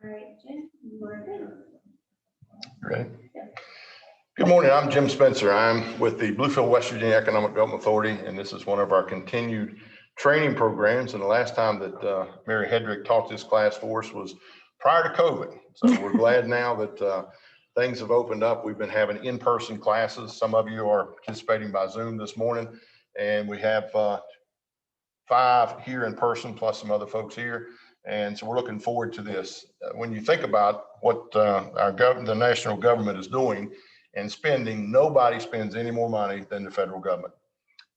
All right, Jim, you are good. Ready? Good morning, I'm Jim Spencer. I'm with the Bluefield, West Virginia Economic Development Authority, and this is one of our continued training programs. And the last time that Mary Hedrick taught this class for us was prior to COVID. So we're glad now that things have opened up. We've been having in-person classes. Some of you are participating by Zoom this morning, and we have 5 here in person plus some other folks here. And so we're looking forward to this. When you think about what the national government is doing and spending, nobody spends any more money than the federal government.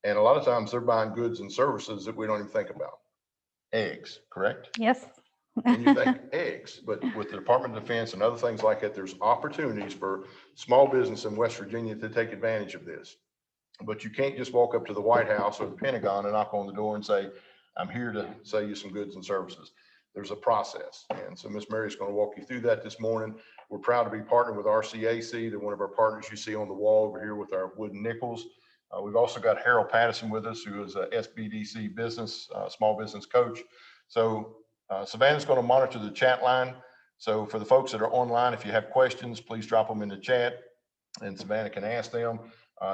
And a lot of times they're buying goods and services that we don't even think about. Eggs, correct? Yes. And you think eggs, but with the Department of Defense and other things like that, there's opportunities for small business in West Virginia to take advantage of this. But you can't just walk up to the White House or the Pentagon and knock on the door and say, I'm here to sell you some goods and services. There's a process. And so Ms. Mary is going to walk you through that this morning. We're proud to be partnered with RCAC. They're one of our partners you see on the wall over here with our wooden nickels. We've also got Harold Patterson with us, who is a SBDC business, small business coach. So Savannah's going to monitor the chat line. So for the folks that are online, if you have questions, please drop them in the chat and Savannah can ask them.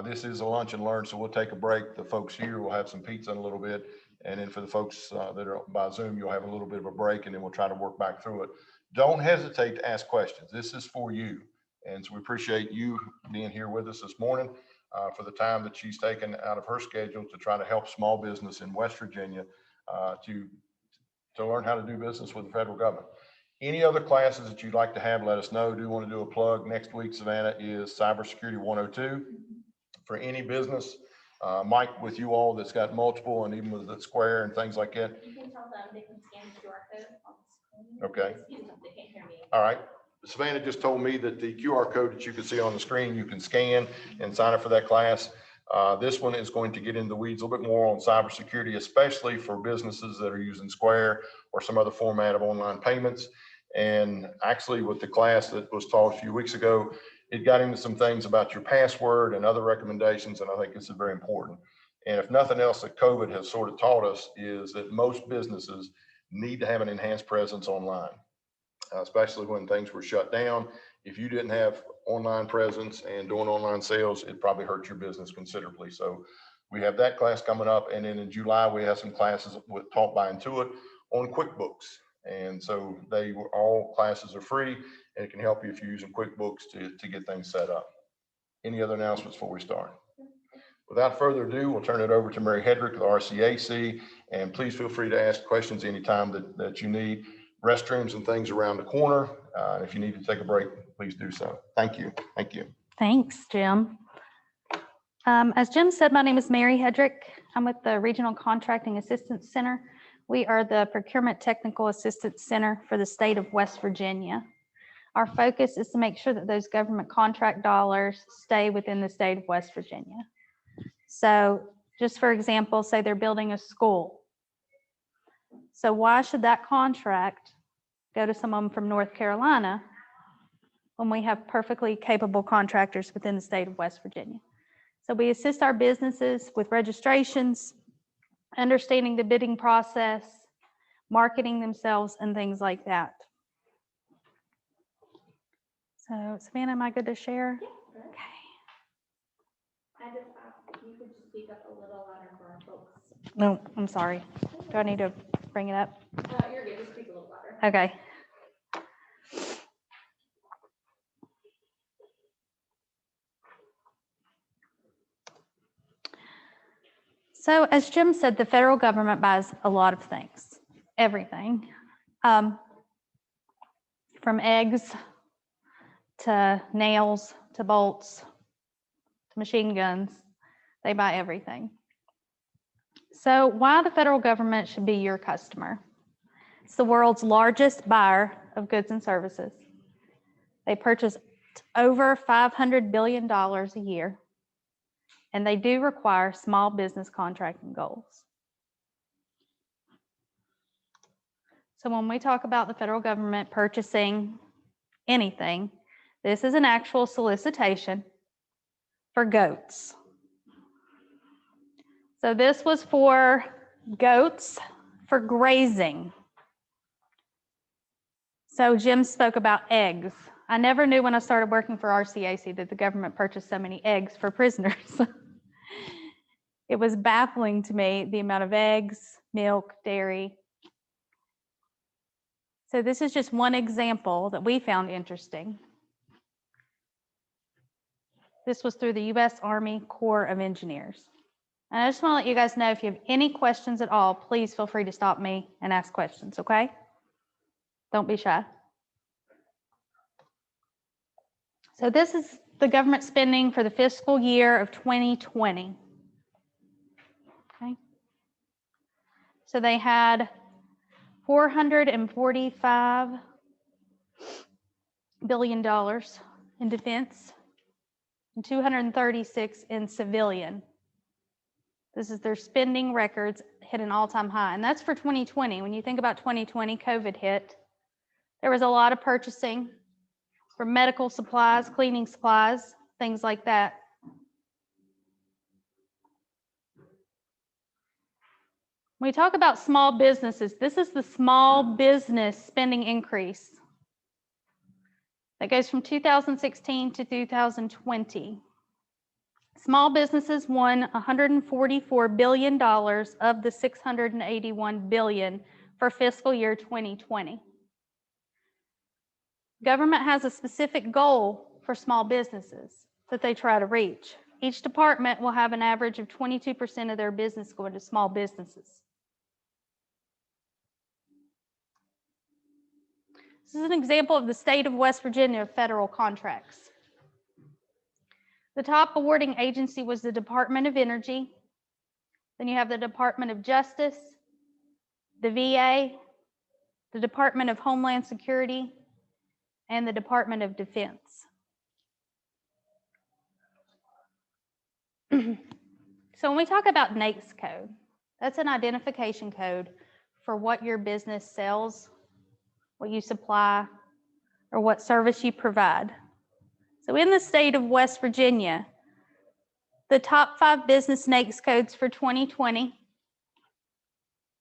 This is a lunch and learn, so we'll take a break. The folks here will have some pizza in a little bit. And then for the folks that are by Zoom, you'll have a little bit of a break and then we'll try to work back through it. Don't hesitate to ask questions. This is for you. And so we appreciate you being here with us this morning for the time that she's taken out of her schedule to try to help small business in West Virginia to learn how to do business with the federal government. Any other classes that you'd like to have, let us know. Do want to do a plug. Next week, Savannah, is Cybersecurity 102 for any business. Mike, with you all that's got multiple and even with the Square and things like that. You can tell them they can scan the QR code on the screen. Okay. Excuse me, they can't hear me. All right. Savannah just told me that the QR code that you can see on the screen, you can scan and sign up for that class. This one is going to get into the weeds a little bit more on cybersecurity, especially for businesses that are using Square or some other format of online payments. And actually with the class that was taught a few weeks ago, it got into some things about your password and other recommendations, and I think this is very important. And if nothing else that COVID has sort of taught us is that most businesses need to have an enhanced presence online, especially when things were shut down. If you didn't have online presence and doing online sales, it probably hurt your business considerably. So we have that class coming up, and then in July, we have some classes taught by Intuit on QuickBooks. And so all classes are free, and it can help you if you're using QuickBooks to get things set up. Any other announcements before we start? Without further ado, we'll turn it over to Mary Hedrick of the RCAC, and please feel free to ask questions anytime that you need. Restrooms and things around the corner. If you need to take a break, please do so. Thank you. Thank you. Thanks, Jim. As Jim said, my name is Mary Hedrick. I'm with the Regional Contracting Assistance Center. We are the Procurement Technical Assistance Center for the state of West Virginia. Our focus is to make sure that those government contract dollars stay within the state of West Virginia. So just for example, say they're building a school. So why should that contract go to someone from North Carolina when we have perfectly capable contractors within the state of West Virginia? So we assist our businesses with registrations, understanding the bidding process, marketing themselves, and things like that. So Savannah, am I good to share? Yeah, okay. I just asked if you could just speak up a little louder for our folks. No, I'm sorry. Do I need to bring it up? You're good, just speak a little louder. Okay. So as Jim said, the federal government buys a lot of things, everything, from eggs to nails to bolts to machine guns. They buy everything. So why the federal government should be your customer? It's the world's largest buyer of goods and services. They purchase over $500 billion a year. And they do require small business contracting goals. So when we talk about the federal government purchasing anything, this is an actual solicitation for goats. So this was for goats for grazing. So Jim spoke about eggs. I never knew when I started working for RCAC that the government purchased so many eggs for prisoners. It was baffling to me, the amount of eggs, milk, dairy. So this is just one example that we found interesting. This was through the U.S. Army Corps of Engineers. And I just want to let you guys know, if you have any questions at all, please feel free to stop me and ask questions, okay? Don't be shy. So this is the government spending for the fiscal year of 2020. Okay. So they had $445 billion in defense and 236 in civilian. This is their spending records hit an all-time high, and that's for 2020. When you think about 2020, COVID hit. There was a lot of purchasing for medical supplies, cleaning supplies, things like that. When we talk about small businesses, this is the small business spending increase that goes from 2016 to 2020. Small businesses won $144 billion of the $681 billion for fiscal year 2020. Government has a specific goal for small businesses that they try to reach. Each department will have an average of 22% of their business going to small businesses. This is an example of the state of West Virginia federal contracts. The top awarding agency was the Department of Energy. Then you have the Department of Justice, the VA, the Department of Homeland Security, and the Department of Defense. So when we talk about NAICS code, that's an identification code for what your business sells, what you supply, or what service you provide. So in the state of West Virginia, the top 5 business NAICS codes for 2020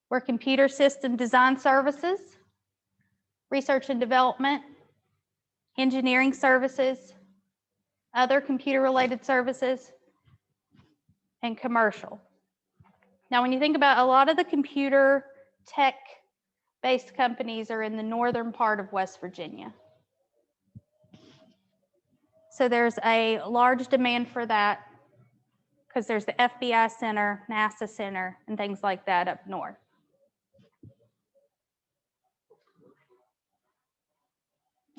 were computer system design services, research and development, engineering services, other computer-related services, and commercial. Now, when you think about a lot of the computer tech-based companies are in the northern part of West Virginia. So there's a large demand for that because there's the FBI Center, NASA Center, and things like that up north.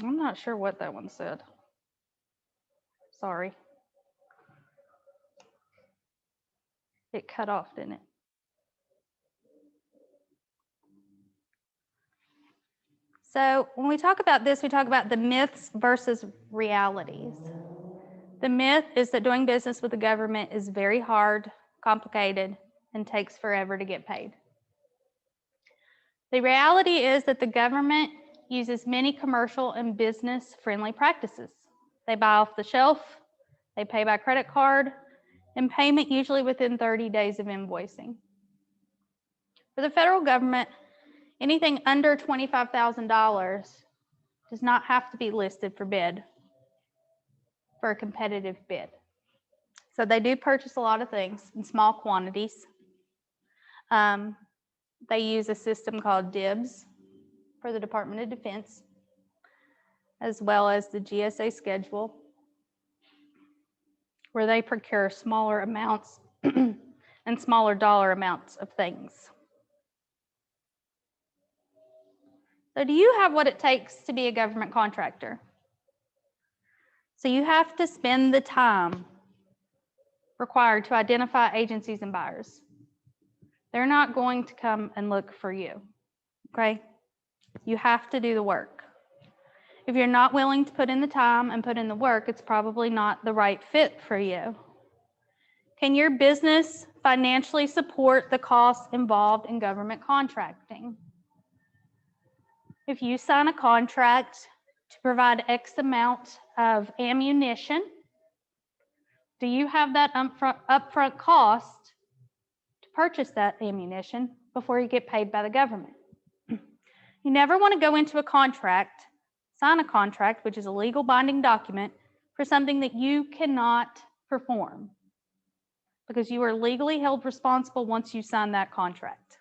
I'm not sure what that one said. Sorry. It cut off, didn't it? So when we talk about this, we talk about the myths versus realities. The myth is that doing business with the government is very hard, complicated, and takes forever to get paid. The reality is that the government uses many commercial and business-friendly practices. They buy off the shelf, they pay by credit card, and payment usually within 30 days of invoicing. For the federal government, anything under $25,000 does not have to be listed for bid for a competitive bid. So they do purchase a lot of things in small quantities. They use a system called DIBS for the Department of Defense, as well as the GSA schedule, where they procure smaller amounts and smaller dollar amounts of things. So do you have what it takes to be a government contractor? So you have to spend the time required to identify agencies and buyers. They're not going to come and look for you, okay? You have to do the work. If you're not willing to put in the time and put in the work, it's probably not the right fit for you. Can your business financially support the costs involved in government contracting? If you sign a contract to provide X amount of ammunition, do you have that upfront cost to purchase that ammunition before you get paid by the government? You never want to go into a contract, sign a contract, which is a legal binding document, for something that you cannot perform, because you are legally held responsible once you sign that contract.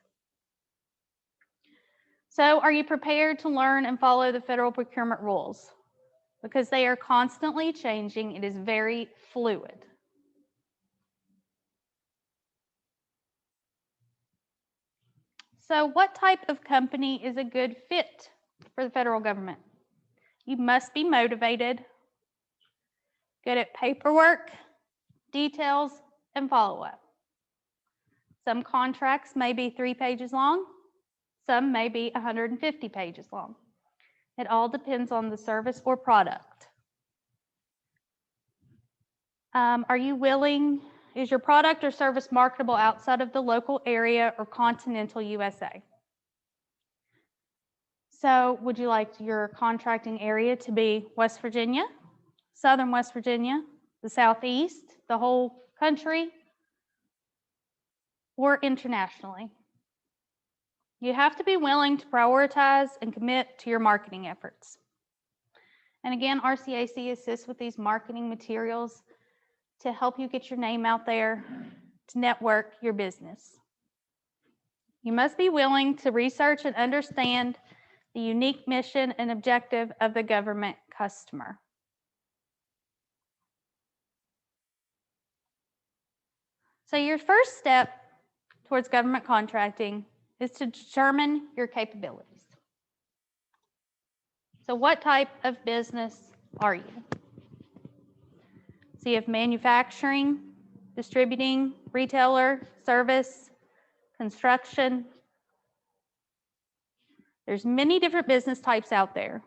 So are you prepared to learn and follow the federal procurement rules? Because they are constantly changing. It is very fluid. So what type of company is a good fit for the federal government? You must be motivated, good at paperwork, details, and follow-up. Some contracts may be 3 pages long. Some may be 150 pages long. It all depends on the service or product. Is your product or service marketable outside of the local area or continental USA? So would you like your contracting area to be West Virginia, Southern West Virginia, the Southeast, the whole country, or internationally? You have to be willing to prioritize and commit to your marketing efforts. And again, RCAC assists with these marketing materials to help you get your name out there, to network your business. You must be willing to research and understand the unique mission and objective of the government customer. So your first step towards government contracting is to determine your capabilities. So what type of business are you? So you have manufacturing, distributing, retailer, service, construction. There's many different business types out there.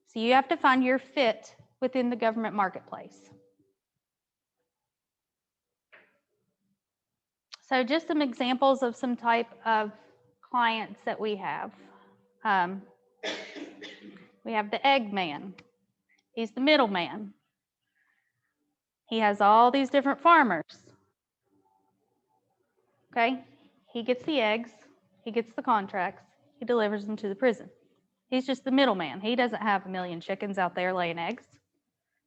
So you have to find your fit within the government marketplace. So just some examples of some type of clients that we have. We have the egg man. He's the middleman. He has all these different farmers. Okay, he gets the eggs, he gets the contracts, he delivers them to the prison. He's just the middleman. He doesn't have a million chickens out there laying eggs.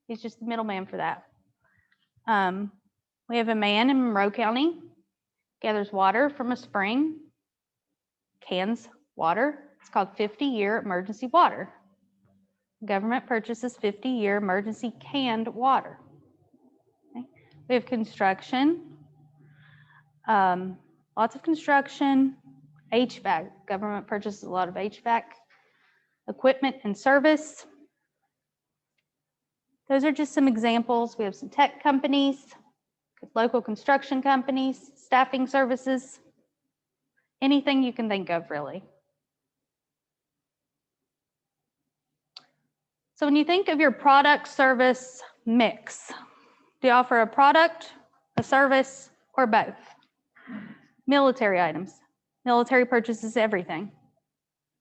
He's just the middleman for that. We have a man in Monroe County, gathers water from a spring, cans water. It's called 50-year emergency water. The government purchases 50-year emergency canned water. Okay. We have construction, lots of construction, HVAC. Government purchases a lot of HVAC equipment and service. Those are just some examples. We have some tech companies, local construction companies, staffing services, anything you can think of, really. So when you think of your product service mix, do you offer a product, a service, or both? Military items. Military purchases everything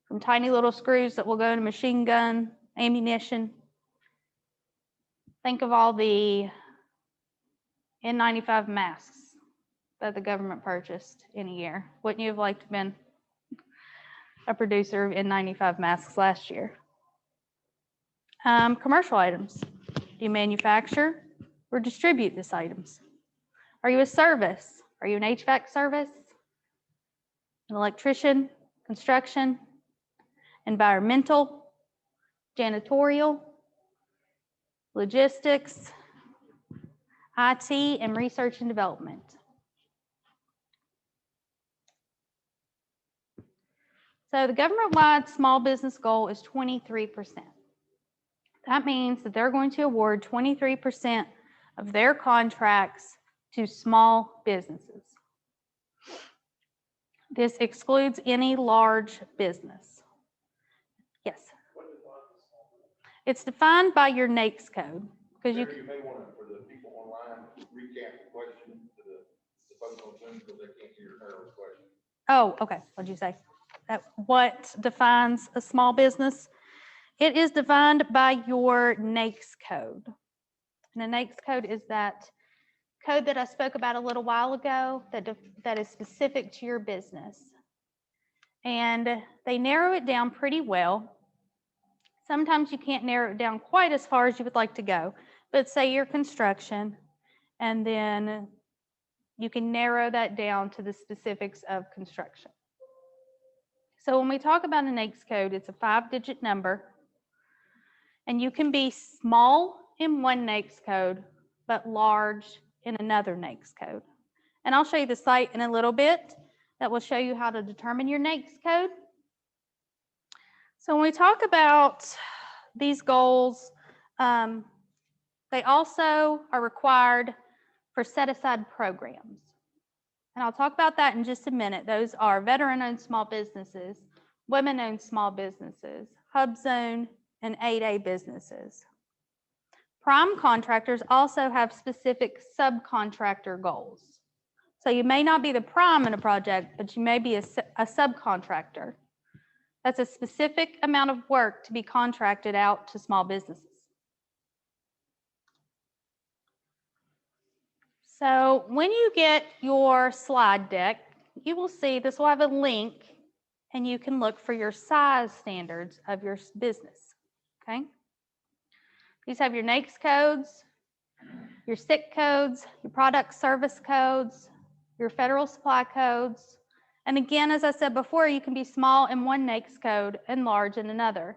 from tiny little screws that will go in a machine gun, ammunition. Think of all the N95 masks that the government purchased in a year. Wouldn't you have liked to have been a producer of N95 masks last year? Commercial items. Do you manufacture or distribute these items? Are you a service? Are you an HVAC service? An electrician, construction, environmental, janitorial, logistics, IT, and research and development. So the government-wide small business goal is 23%. That means that they're going to award 23% of their contracts to small businesses. This excludes any large business. Yes? It's defined by your NAICS code. Because you may want to, for the people online, recap the question to the folks on Zoom because they can't hear her question. Oh, okay. What did you say? What defines a small business? It is defined by your NAICS code. And the NAICS code is that code that I spoke about a little while ago that is specific to your business. and they narrow it down pretty well. Sometimes you can't narrow it down quite as far as you would like to go, but say you're construction, and then you can narrow that down to the specifics of construction. So when we talk about an NAICS code, it's a 5-digit number, and you can be small in one NAICS code, but large in another NAICS code. And I'll show you the site in a little bit that will show you how to determine your NAICS code. So when we talk about these goals, they also are required for set-aside programs. And I'll talk about that in just a minute. Those are veteran-owned small businesses, women-owned small businesses, hub zone, and 8A businesses. Prime contractors also have specific subcontractor goals. So you may not be the prime in a project, but you may be a subcontractor. That's a specific amount of work to be contracted out to small businesses. So when you get your slide deck, you will see this will have a link, and you can look for your size standards of your business, okay? These have your NAICS codes, your SIC codes, your product service codes, your federal supply codes. And again, as I said before, you can be small in one NAICS code and large in another.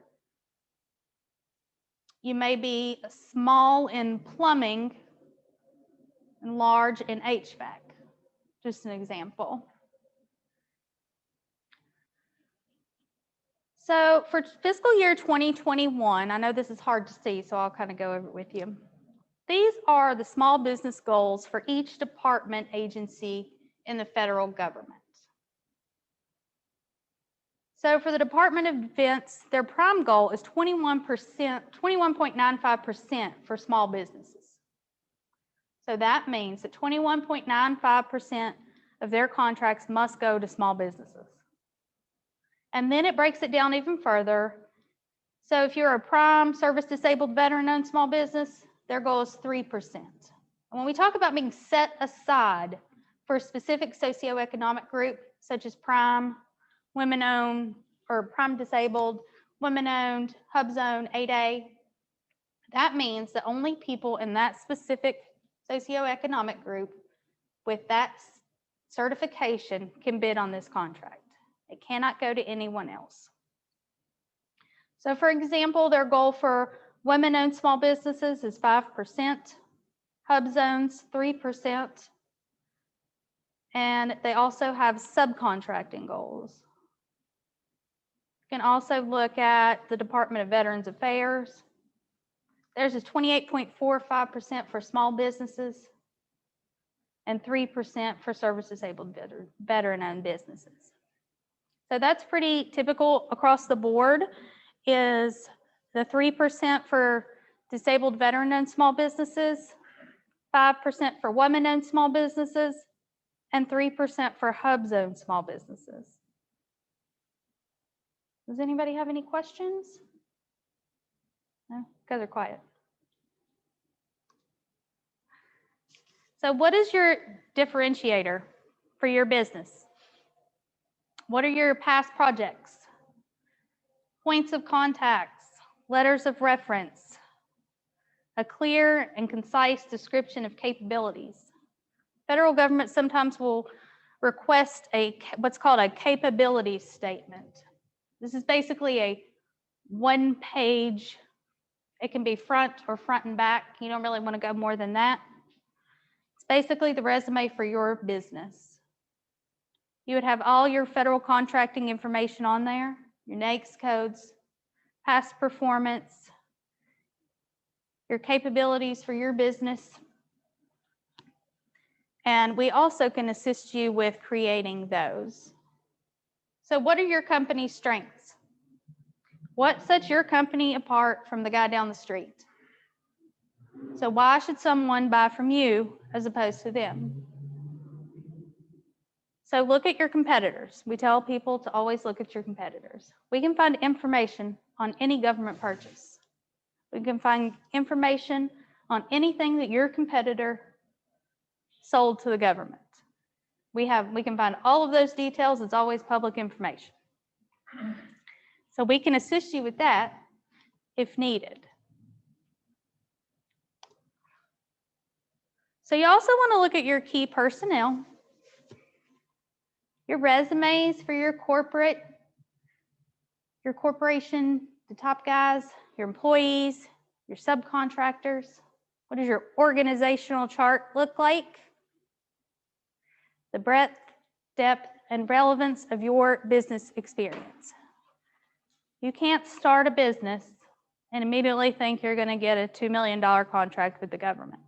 You may be small in plumbing and large in HVAC, just an example. So for fiscal year 2021, I know this is hard to see, so I'll kind of go over it with you. These are the small business goals for each department agency in the federal government. So for the Department of Defense, their prime goal is 21.95% for small businesses. So that means that 21.95% of their contracts must go to small businesses. And then it breaks it down even further. So if you're a prime service disabled veteran-owned small business, their goal is 3%. And when we talk about being set aside for a specific socioeconomic group, such as prime, women-owned, or prime disabled, women-owned, hub zone, 8A, that means that only people in that specific socioeconomic group with that certification can bid on this contract. It cannot go to anyone else. So for example, their goal for women-owned small businesses is 5%, hub zones 3%, and they also have subcontracting goals. You can also look at the Department of Veterans Affairs. Theirs is 28.45% for small businesses and 3% for service-disabled veteran-owned businesses. So that's pretty typical across the board, is the 3% for disabled veteran-owned small businesses, 5% for women-owned small businesses, and 3% for hub zone small businesses. Does anybody have any questions? No? You guys are quiet. So what is your differentiator for your business? What are your past projects? Points of contacts, letters of reference, a clear and concise description of capabilities. Federal government sometimes will request what's called a capability statement. This is basically a one-page, it can be front or front and back. You don't really want to go more than that. It's basically the resume for your business. You would have all your federal contracting information on there, your NAICS codes, past performance, your capabilities for your business. And we also can assist you with creating those. So what are your company's strengths? What sets your company apart from the guy down the street? So why should someone buy from you as opposed to them? So look at your competitors. We tell people to always look at your competitors. We can find information on any government purchase. We can find information on anything that your competitor sold to the government. We can find all of those details. It's always public information. So we can assist you with that if needed. So you also want to look at your key personnel, your resumes for your corporation, the top guys, your employees, your subcontractors. What does your organizational chart look like? The breadth, depth, and relevance of your business experience. You can't start a business and immediately think you're going to get a $2 million contract with the government,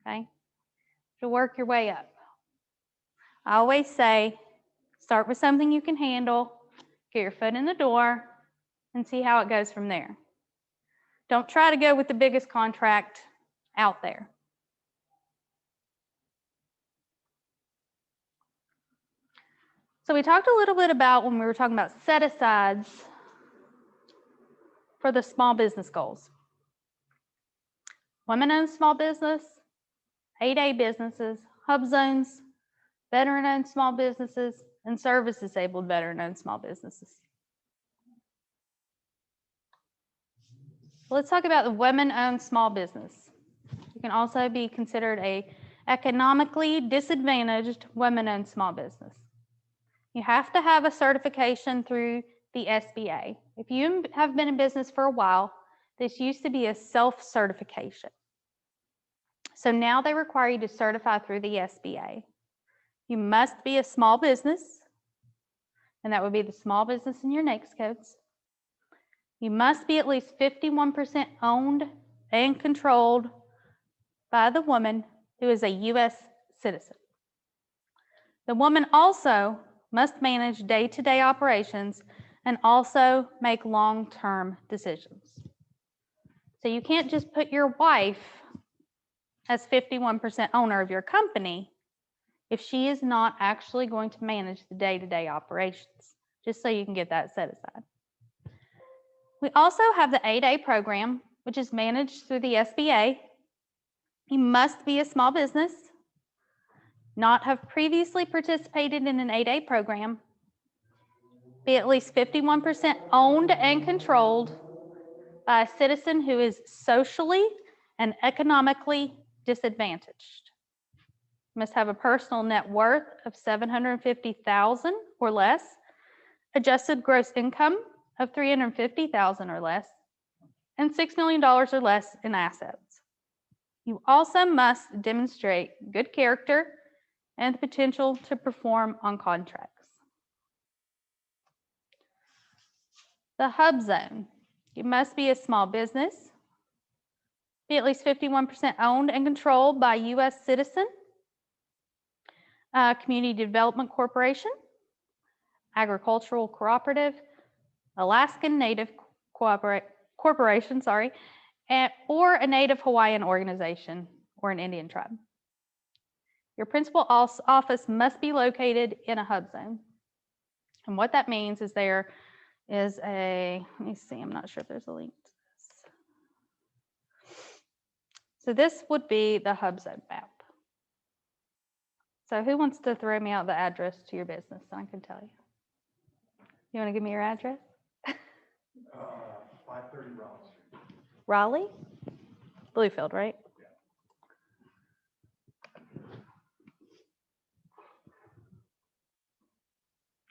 okay? To work your way up. I always say, start with something you can handle, get your foot in the door, and see how it goes from there. Don't try to go with the biggest contract out there. So we talked a little bit about when we were talking about set-asides for the small business goals. Women-owned small business, 8A businesses, hub zones, veteran-owned small businesses, and service-disabled veteran-owned small businesses. Let's talk about the women-owned small business. You can also be considered a economically disadvantaged women-owned small business. You have to have a certification through the SBA. If you have been in business for a while, this used to be a self-certification. So now they require you to certify through the SBA. You must be a small business, and that would be the small business in your NAICS codes. You must be at least 51% owned and controlled by the woman who is a U.S. citizen. The woman also must manage day-to-day operations and also make long-term decisions. So you can't just put your wife as 51% owner of your company if she is not actually going to manage the day-to-day operations, just so you can get that set aside. We also have the 8A program, which is managed through the SBA. You must be a small business, not have previously participated in an 8A program, be at least 51% owned and controlled by a citizen who is socially and economically disadvantaged. Must have a personal net worth of $750,000 or less, adjusted gross income of $350,000 or less, and $6 million or less in assets. You also must demonstrate good character and the potential to perform on contracts. The hub zone. You must be a small business, be at least 51% owned and controlled by a U.S. citizen, community development corporation, agricultural cooperative, Alaskan Native corporation, or a Native Hawaiian organization or an Indian tribe. Your principal office must be located in a hub zone. And what that means is there is a, let me see, I'm not sure if there's a link to this. So this would be the hub zone map. So who wants to throw me out the address to your business? I can tell you. You want to give me your address? 530 Raleigh Street. Raleigh? Bluefield, right?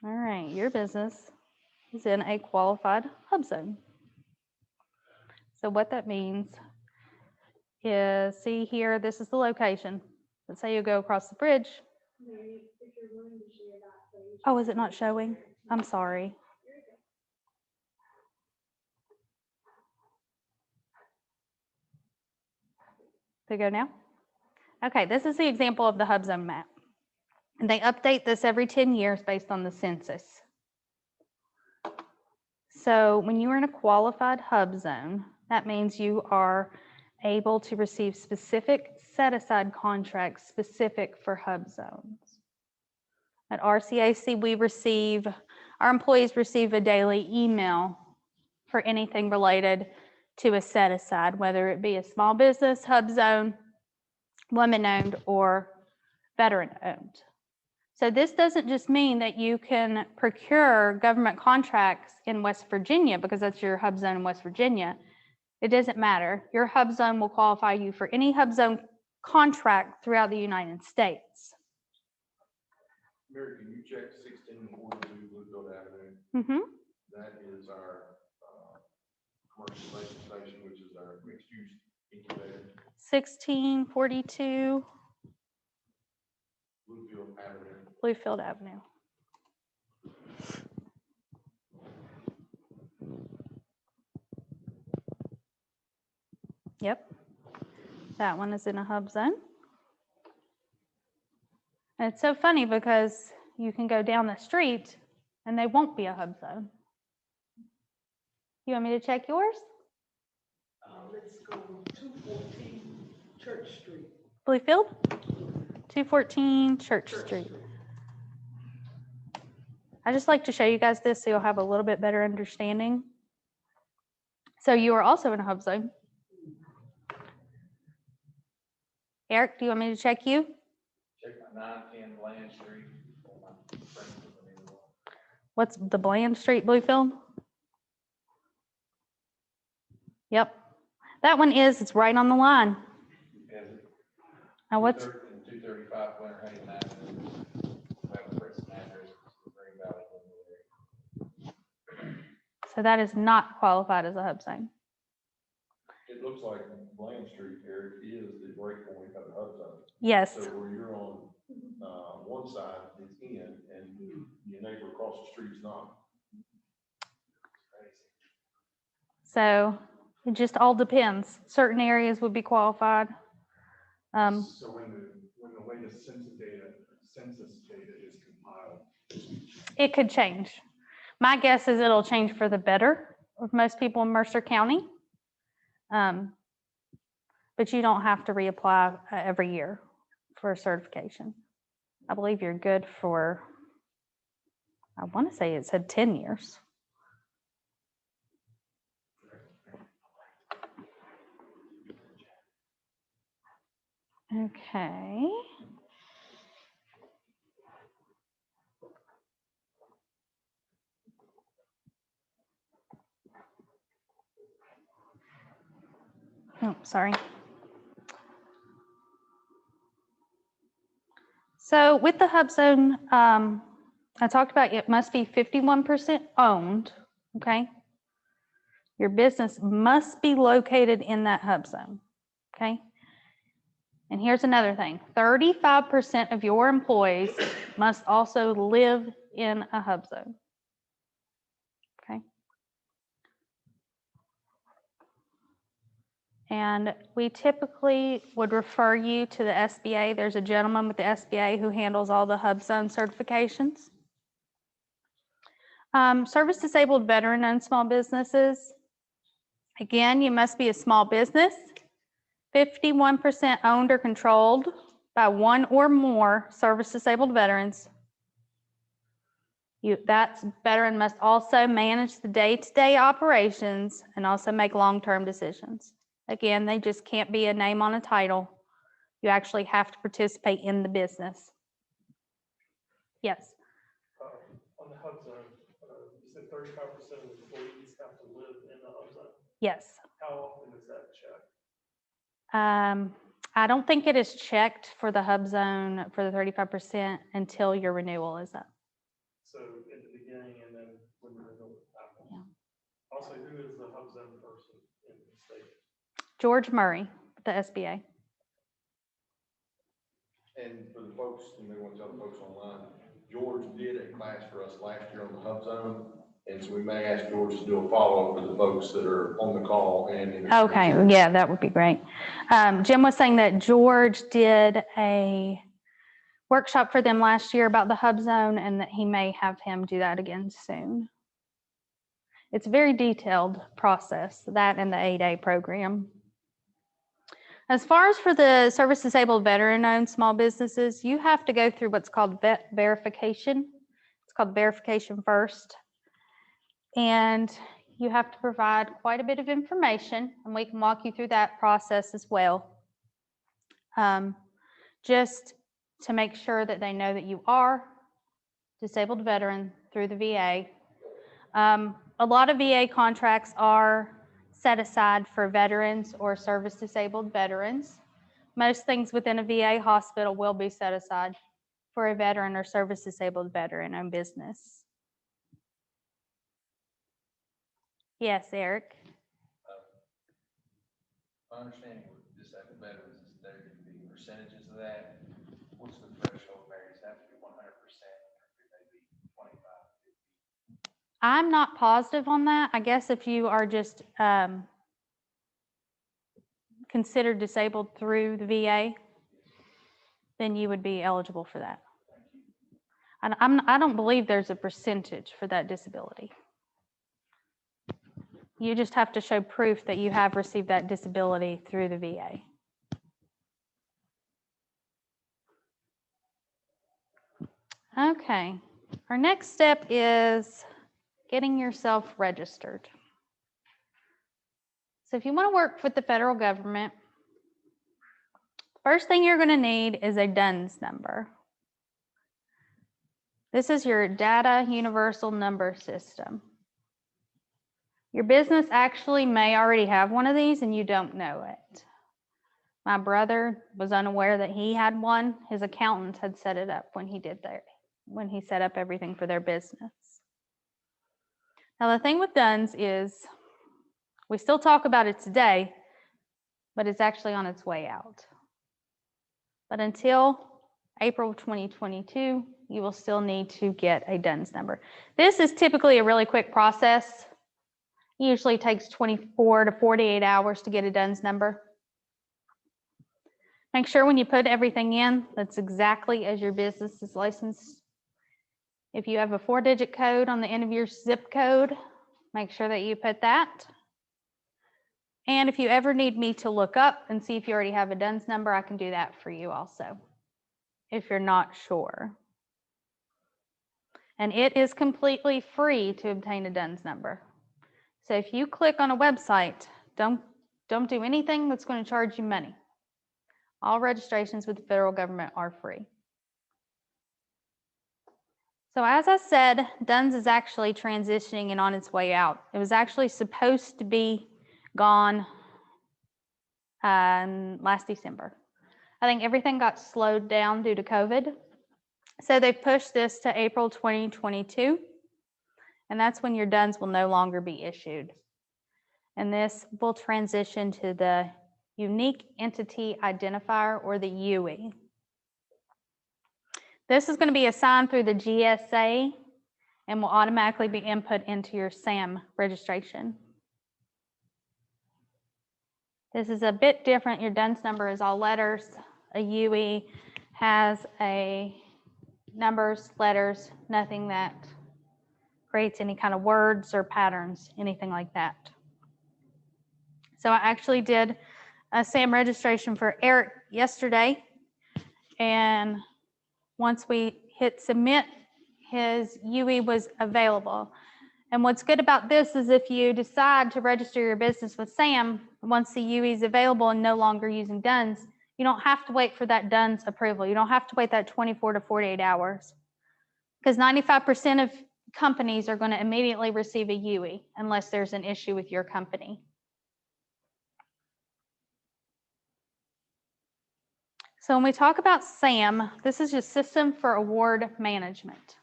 All right, your business is in a qualified hub zone. So what that means is, see here, this is the location. Let's say you go across the bridge. Oh, is it not showing? I'm sorry. There you go now. Okay, this is the example of the hub zone map. And they update this every 10 years based on the census. So when you are in a qualified hub zone, that means you are able to receive specific set-aside contracts specific for hub zones. At RCAC, our employees receive a daily email for anything related to a set-aside, whether it be a small business, hub zone, women-owned, or veteran-owned. So this doesn't just mean that you can procure government contracts in West Virginia because that's your hub zone in West Virginia. It doesn't matter. Your hub zone will qualify you for any hub zone contract throughout the United States. Mary, can you check 1642 Bluefield Avenue? Mm-hmm. That is our commercialization station, which is our mixed use incubator. 1642 Bluefield Avenue. Bluefield Avenue. Yep, that one is in a hub zone. And it's so funny because you can go down the street and they won't be a hub zone. You want me to check yours? Let's go 214 Church Street. Bluefield? 214 Church Street. I just like to show you guys this so you'll have a little bit better understanding. So you are also in a hub zone. Eric, do you want me to check you? Check my 910 Bland Street. What's the Bland Street, Bluefield? Yep. That one is, it's right on the line. Now what's, 235 Winter Haven Avenue. Have a present address, Green Valley. so that is not qualified as a hub zone. It looks like Bland Street, Eric, is the break point of the hub zone. Yes. So where you're on one side, it's in, and your neighbor across the street's not. So it just all depends. Certain areas would be qualified. So when the latest census data is compiled, It could change. My guess is it'll change for the better with most people in Mercer County. But you don't have to reapply every year for a certification. I believe you're good for, I want to say it said 10 years. Okay. Oh, sorry. So with the hub zone, I talked about it must be 51% owned, okay? Your business must be located in that hub zone, okay? And here's another thing, 35% of your employees must also live in a hub zone, okay? And we typically would refer you to the SBA. There's a gentleman with the SBA who handles all the hub zone certifications. Service disabled veteran owned small businesses. Again, you must be a small business, 51% owned or controlled by one or more service disabled veterans. That veteran must also manage the day-to-day operations and also make long-term decisions. Again, they just can't be a name on a title. You actually have to participate in the business. Yes. on the hub zone, you said 35% of employees have to live in the hub zone. Yes. How often is that checked? I don't think it is checked for the hub zone for the 35% until your renewal is up. So at the beginning and then when the renewal happens. Yeah. Also, who is the hub zone person in the state? George Murray, the SBA. And for the folks, you may want to tell the folks online, George did a class for us last year on the hub zone. And so we may ask George to do a follow-up for the folks that are on the call and in the Okay, yeah, that would be great. Jim was saying that George did a workshop for them last year about the hub zone and that he may have him do that again soon. It's a very detailed process, that and the 8A program. As far as for the service disabled veteran-owned small businesses, you have to go through what's called vet verification. It's called verification first. And you have to provide quite a bit of information, and we can walk you through that process as well. Just to make sure that they know that you are disabled veteran through the VA. A lot of VA contracts are set aside for veterans or service disabled veterans. Most things within a VA hospital will be set aside for a veteran or service disabled veteran owned business. Yes, Eric. My understanding with disabled veterans is there could be percentages of that. What's the threshold there? Does it have to be 100%? Or could they be 25, 50? I'm not positive on that. I guess if you are just considered disabled through the VA, then you would be eligible for that. And I don't believe there's a percentage for that disability. You just have to show proof that you have received that disability through the VA. Okay, our next step is getting yourself registered. So if you want to work with the federal government, first thing you're going to need is a DUNS number. This is your data universal number system. Your business actually may already have one of these and you don't know it. My brother was unaware that he had one. His accountant had set it up when he set up everything for their business. Now the thing with DUNS is we still talk about it today, but it's actually on its way out. But until April 2022, you will still need to get a DUNS number. This is typically a really quick process. It usually takes 24 to 48 hours to get a DUNS number. Make sure when you put everything in, that's exactly as your business is licensed. If you have a 4-digit code on the end of your zip code, make sure that you put that. And if you ever need me to look up and see if you already have a DUNS number, I can do that for you also, if you're not sure. And it is completely free to obtain a DUNS number. So if you click on a website, don't do anything that's going to charge you money. All registrations with the federal government are free. So as I said, DUNS is actually transitioning and on its way out. It was actually supposed to be gone last December. I think everything got slowed down due to COVID. So they've pushed this to April 2022, and that's when your DUNS will no longer be issued. And this will transition to the Unique Entity Identifier, or the UE. This is going to be assigned through the GSA and will automatically be input into your SAM registration. This is a bit different. Your DUNS number is all letters. A UE has a numbers, letters, nothing that creates any kind of words or patterns, anything like that. So I actually did a SAM registration for Eric yesterday, and once we hit submit, his UE was available. And what's good about this is if you decide to register your business with SAM, once the UE is available and no longer using DUNS, you don't have to wait for that DUNS approval. You don't have to wait that 24 to 48 hours. Because 95% of companies are going to immediately receive a UE unless there's an issue with your company. So when we talk about SAM, this is your System for Award Management.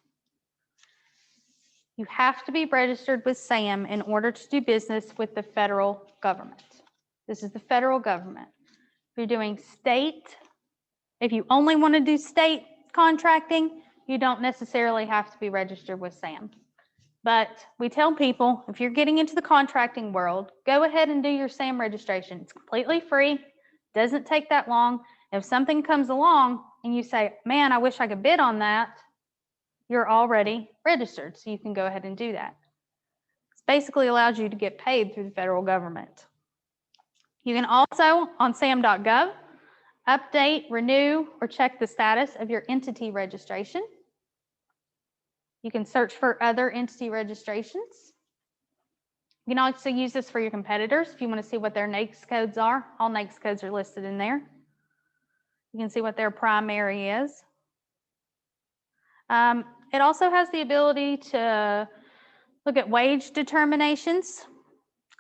You have to be registered with SAM in order to do business with the federal government. This is the federal government. If you're doing state, if you only want to do state contracting, you don't necessarily have to be registered with SAM. But we tell people, if you're getting into the contracting world, go ahead and do your SAM registration. It's completely free, doesn't take that long. If something comes along and you say, man, I wish I could bid on that, you're already registered, so you can go ahead and do that. It basically allows you to get paid through the federal government. You can also, on sam.gov, update, renew, or check the status of your entity registration. You can search for other entity registrations. You can also use this for your competitors if you want to see what their NAICS codes are. All NAICS codes are listed in there. You can see what their primary is. It also has the ability to look at wage determinations,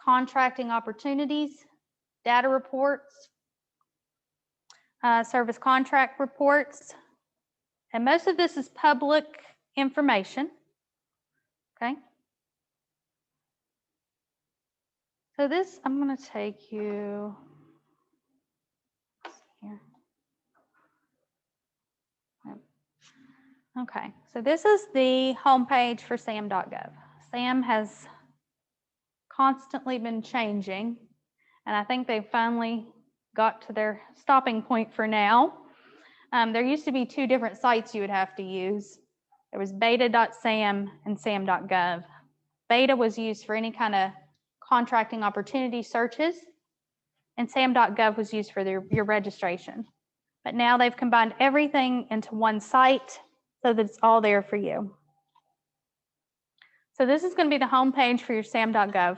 contracting opportunities, data reports, service contract reports, and most of this is public information. Okay. So this, I'm going to take you here. Okay, so this is the homepage for SAM.gov. SAM has constantly been changing, and I think they finally got to their stopping point for now. There used to be two different sites you would have to use. There was beta.sam and sam.gov. Beta was used for any kind of contracting opportunity searches, and sam.gov was used for your registration. But now they've combined everything into one site so that it's all there for you. So this is going to be the home page for your sam.gov.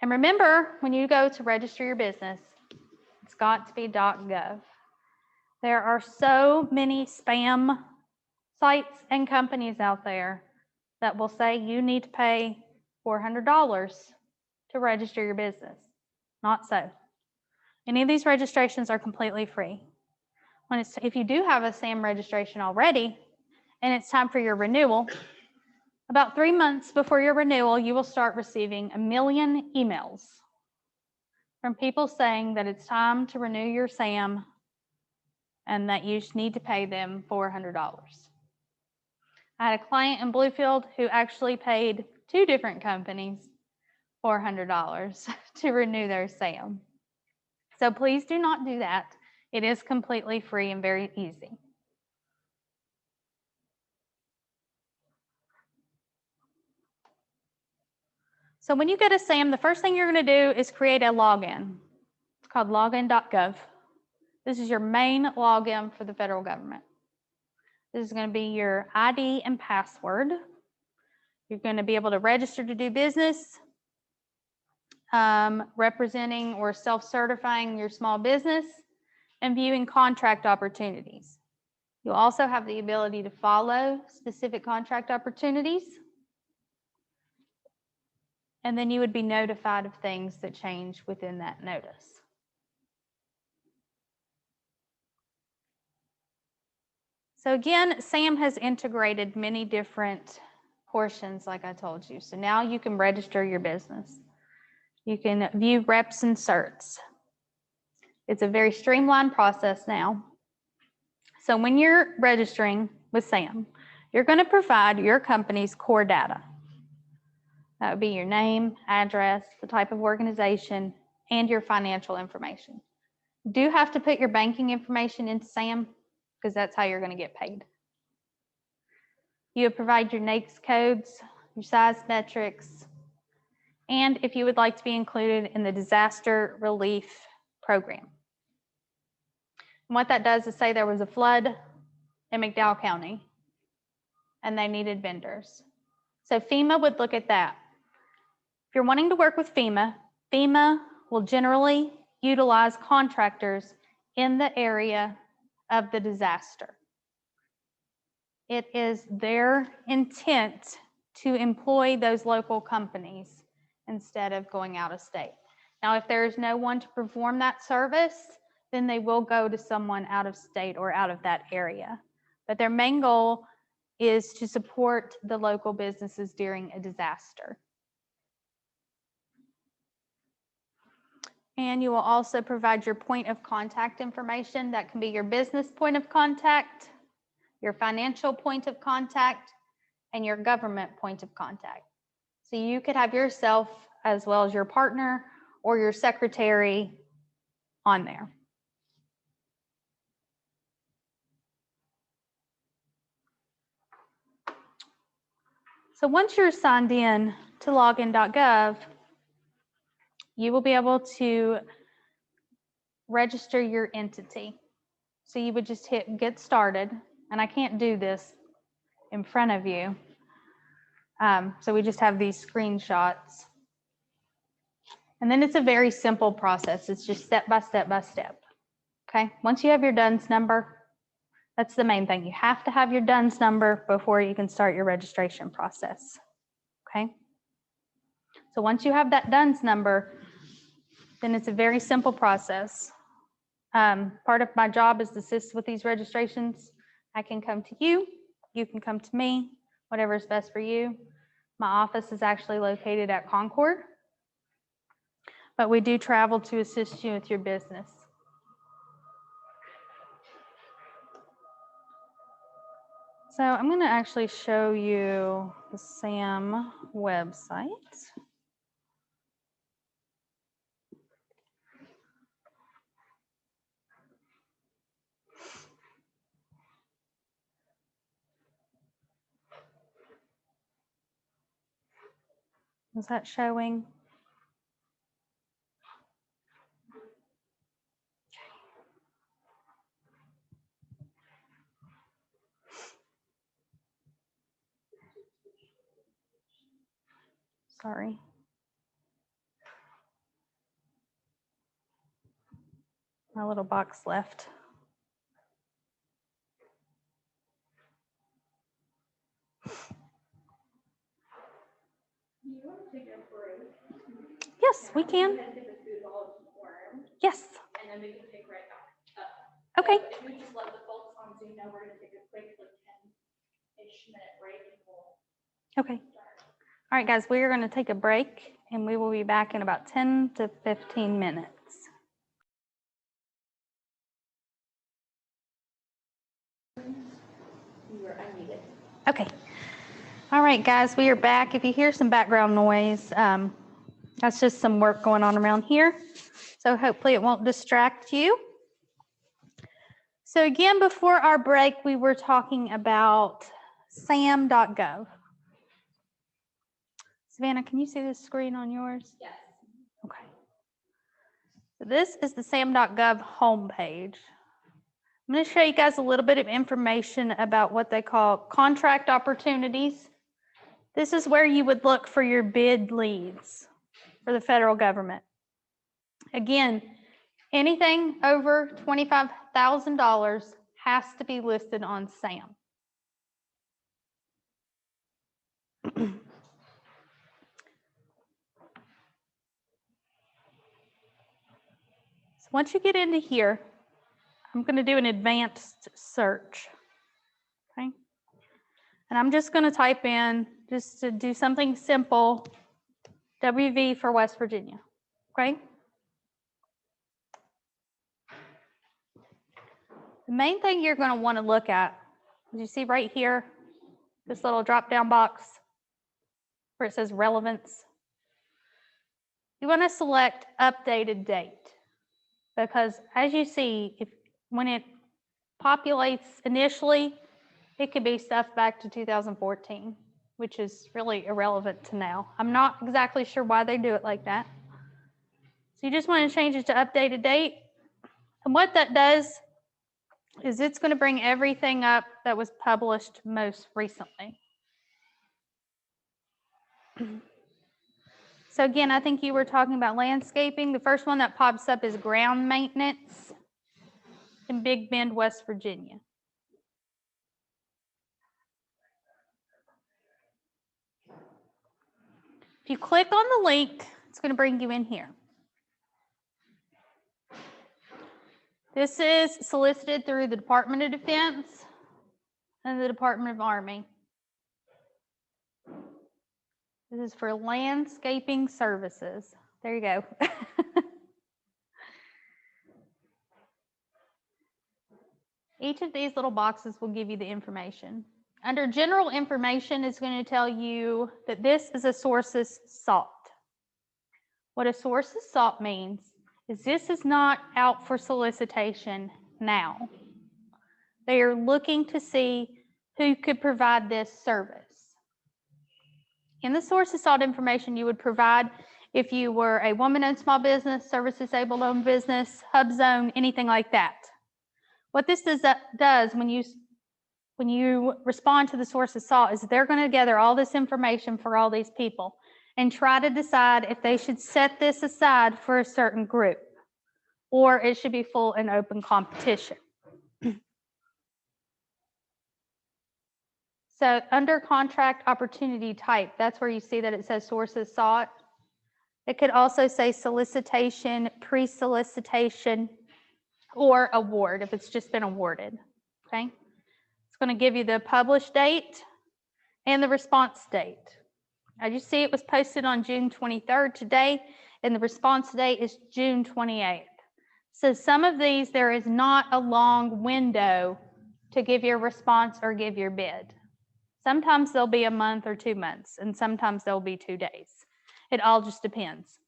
And remember, when you go to register your business, it's got to be .gov. There are so many spam sites and companies out there that will say you need to pay $400 to register your business. Not so. Any of these registrations are completely free. If you do have a SAM registration already and it's time for your renewal, about 3 months before your renewal, you will start receiving 1 million emails from people saying that it's time to renew your SAM and that you need to pay them $400. I had a client in Bluefield who actually paid 2 different companies $400 to renew their SAM. So please do not do that. It is completely free and very easy. So when you get a SAM, the first thing you're going to do is create a login. It's called login.gov. This is your main login for the federal government. This is going to be your ID and password. You're going to be able to register to do business, representing or self-certifying your small business, and viewing contract opportunities. You'll also have the ability to follow specific contract opportunities. And then you would be notified of things that change within that notice. So again, SAM has integrated many different portions, like I told you. So now you can register your business. You can view reps and certs. It's a very streamlined process now. So when you're registering with SAM, you're going to provide your company's core data. That would be your name, address, the type of organization, and your financial information. You do have to put your banking information into SAM because that's how you're going to get paid. You would provide your NAICS codes, your size metrics, and if you would like to be included in the disaster relief program. And what that does is say there was a flood in McDowell County and they needed vendors. So FEMA would look at that. If you're wanting to work with FEMA, FEMA will generally utilize contractors in the area of the disaster. It is their intent to employ those local companies instead of going out of state. Now, if there is no one to perform that service, then they will go to someone out of state or out of that area. But their main goal is to support the local businesses during a disaster. And you will also provide your point of contact information. That can be your business point of contact, your financial point of contact, and your government point of contact. So you could have yourself as well as your partner or your secretary on there. So once you're signed in to login.gov, you will be able to register your entity. So you would just hit get started, and I can't do this in front of you. So we just have these screenshots. And then it's a very simple process. It's just step by step by step. Okay, once you have your DUNS number, that's the main thing. You have to have your DUNS number before you can start your registration process. Okay? So once you have that DUNS number, then it's a very simple process. Part of my job is to assist with these registrations. I can come to you, you can come to me, whatever is best for you. My office is actually located at Concord, but we do travel to assist you with your business. So I'm going to actually show you the SAM website. Is that showing? Sorry. My little box left. Do you want to take a break? Yes, we can. And take the food all warm, Yes. and then we can pick right back up. Okay. So if we just let the folks on Zoom know, we're gonna take a quick, like, 10-ish minute break and we'll Okay. start. All right, guys, we are going to take a break and we will be back in about 10 to 15 minutes. You were unmuted. Okay. All right, guys, we are back. If you hear some background noise, that's just some work going on around here. So hopefully it won't distract you. So again, before our break, we were talking about sam.gov. Savannah, can you see this screen on yours? Yes. Okay. So this is the sam.gov homepage. I'm going to show you guys a little bit of information about what they call contract opportunities. This is where you would look for your bid leads for the federal government. Again, anything over $25,000 has to be listed on SAM. So once you get into here, I'm going to do an advanced search. Okay. And I'm just going to type in, just to do something simple, WV for West Virginia. Okay. The main thing you're going to want to look at, as you see right here, this little drop-down box where it says relevance. You want to select updated date, because as you see, when it populates initially, it could be stuff back to 2014, which is really irrelevant to now. I'm not exactly sure why they do it like that. So you just want to change it to updated date. And what that does is it's going to bring everything up that was published most recently. So again, I think you were talking about landscaping. The first one that pops up is ground maintenance in Big Bend, West Virginia. If you click on the link, it's going to bring you in here. This is solicited through the Department of Defense and the Department of Army. This is for landscaping services. There you go. Each of these little boxes will give you the information. Under general information, it's going to tell you that this is a sources sought. What a sources sought means is this is not out for solicitation now. They are looking to see who could provide this service. In the sources sought information, you would provide if you were a woman-owned small business, service disabled-owned business, hub zone, anything like that. What this does when you respond to the sources sought is they're going to gather all this information for all these people and try to decide if they should set this aside for a certain group. or it should be full and open competition. So under contract opportunity type, that's where you see that it says sources sought. It could also say solicitation, pre-solicitation, or award if it's just been awarded, okay? It's going to give you the published date and the response date. As you see, it was posted on June 23rd today, and the response date is June 28th. So some of these, there is not a long window to give your response or give your bid. Sometimes there'll be a month or 2 months, and sometimes there'll be 2 days. It all just depends.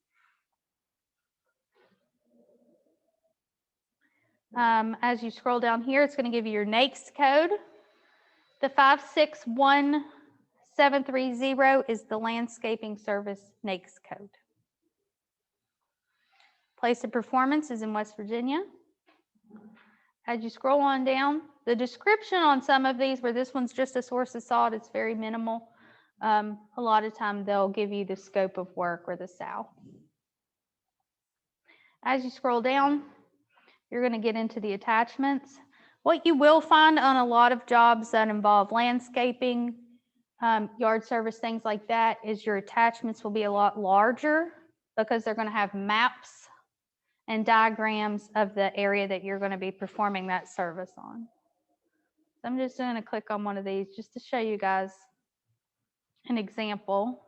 As you scroll down here, it's going to give you your NAICS code. The 561730 is the landscaping service NAICS code. Place of performance is in West Virginia. As you scroll on down, the description on some of these, where this one's just a source of salt, it's very minimal. A lot of time they'll give you the scope of work or the SAL. As you scroll down, you're going to get into the attachments. What you will find on a lot of jobs that involve landscaping, yard service, things like that, is your attachments will be a lot larger because they're going to have maps and diagrams of the area that you're going to be performing that service on. So I'm just going to click on one of these just to show you guys an example.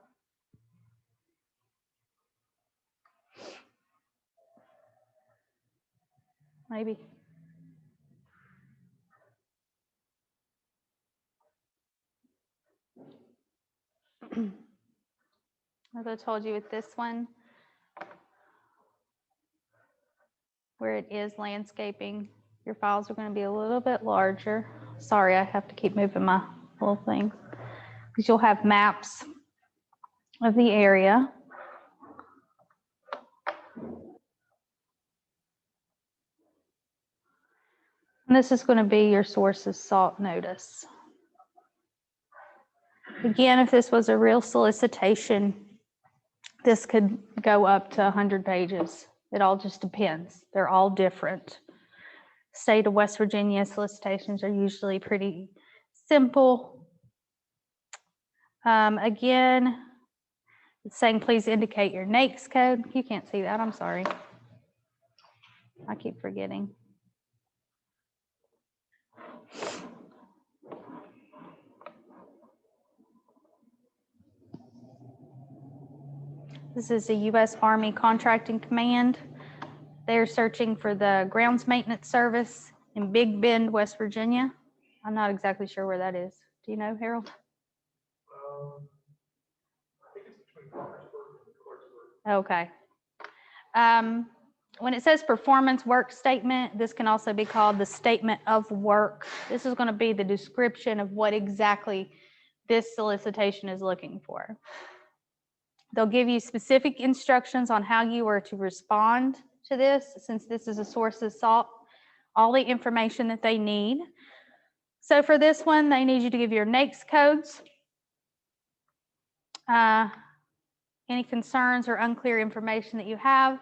Maybe. As I told you with this one, where it is landscaping, your files are going to be a little bit larger. Sorry, I have to keep moving my little thing. Because you'll have maps of the area. And this is going to be your sources sought notice. Again, if this was a real solicitation, this could go up to 100 pages. It all just depends. They're all different. State of West Virginia solicitations are usually pretty simple. Again, it's saying please indicate your NAICS code. You can't see that, I'm sorry. I keep forgetting. This is the U.S. Army Contracting Command. They're searching for the grounds maintenance service in Big Bend, West Virginia. I'm not exactly sure where that is. Do you know, Harold? I think it's between Parkersburg and Clarksburg. Okay. When it says performance work statement, this can also be called the statement of work. This is going to be the description of what exactly this solicitation is looking for. They'll give you specific instructions on how you are to respond to this, since this is a source of salt, all the information that they need. So for this one, they need you to give your NAICS codes, any concerns or unclear information that you have,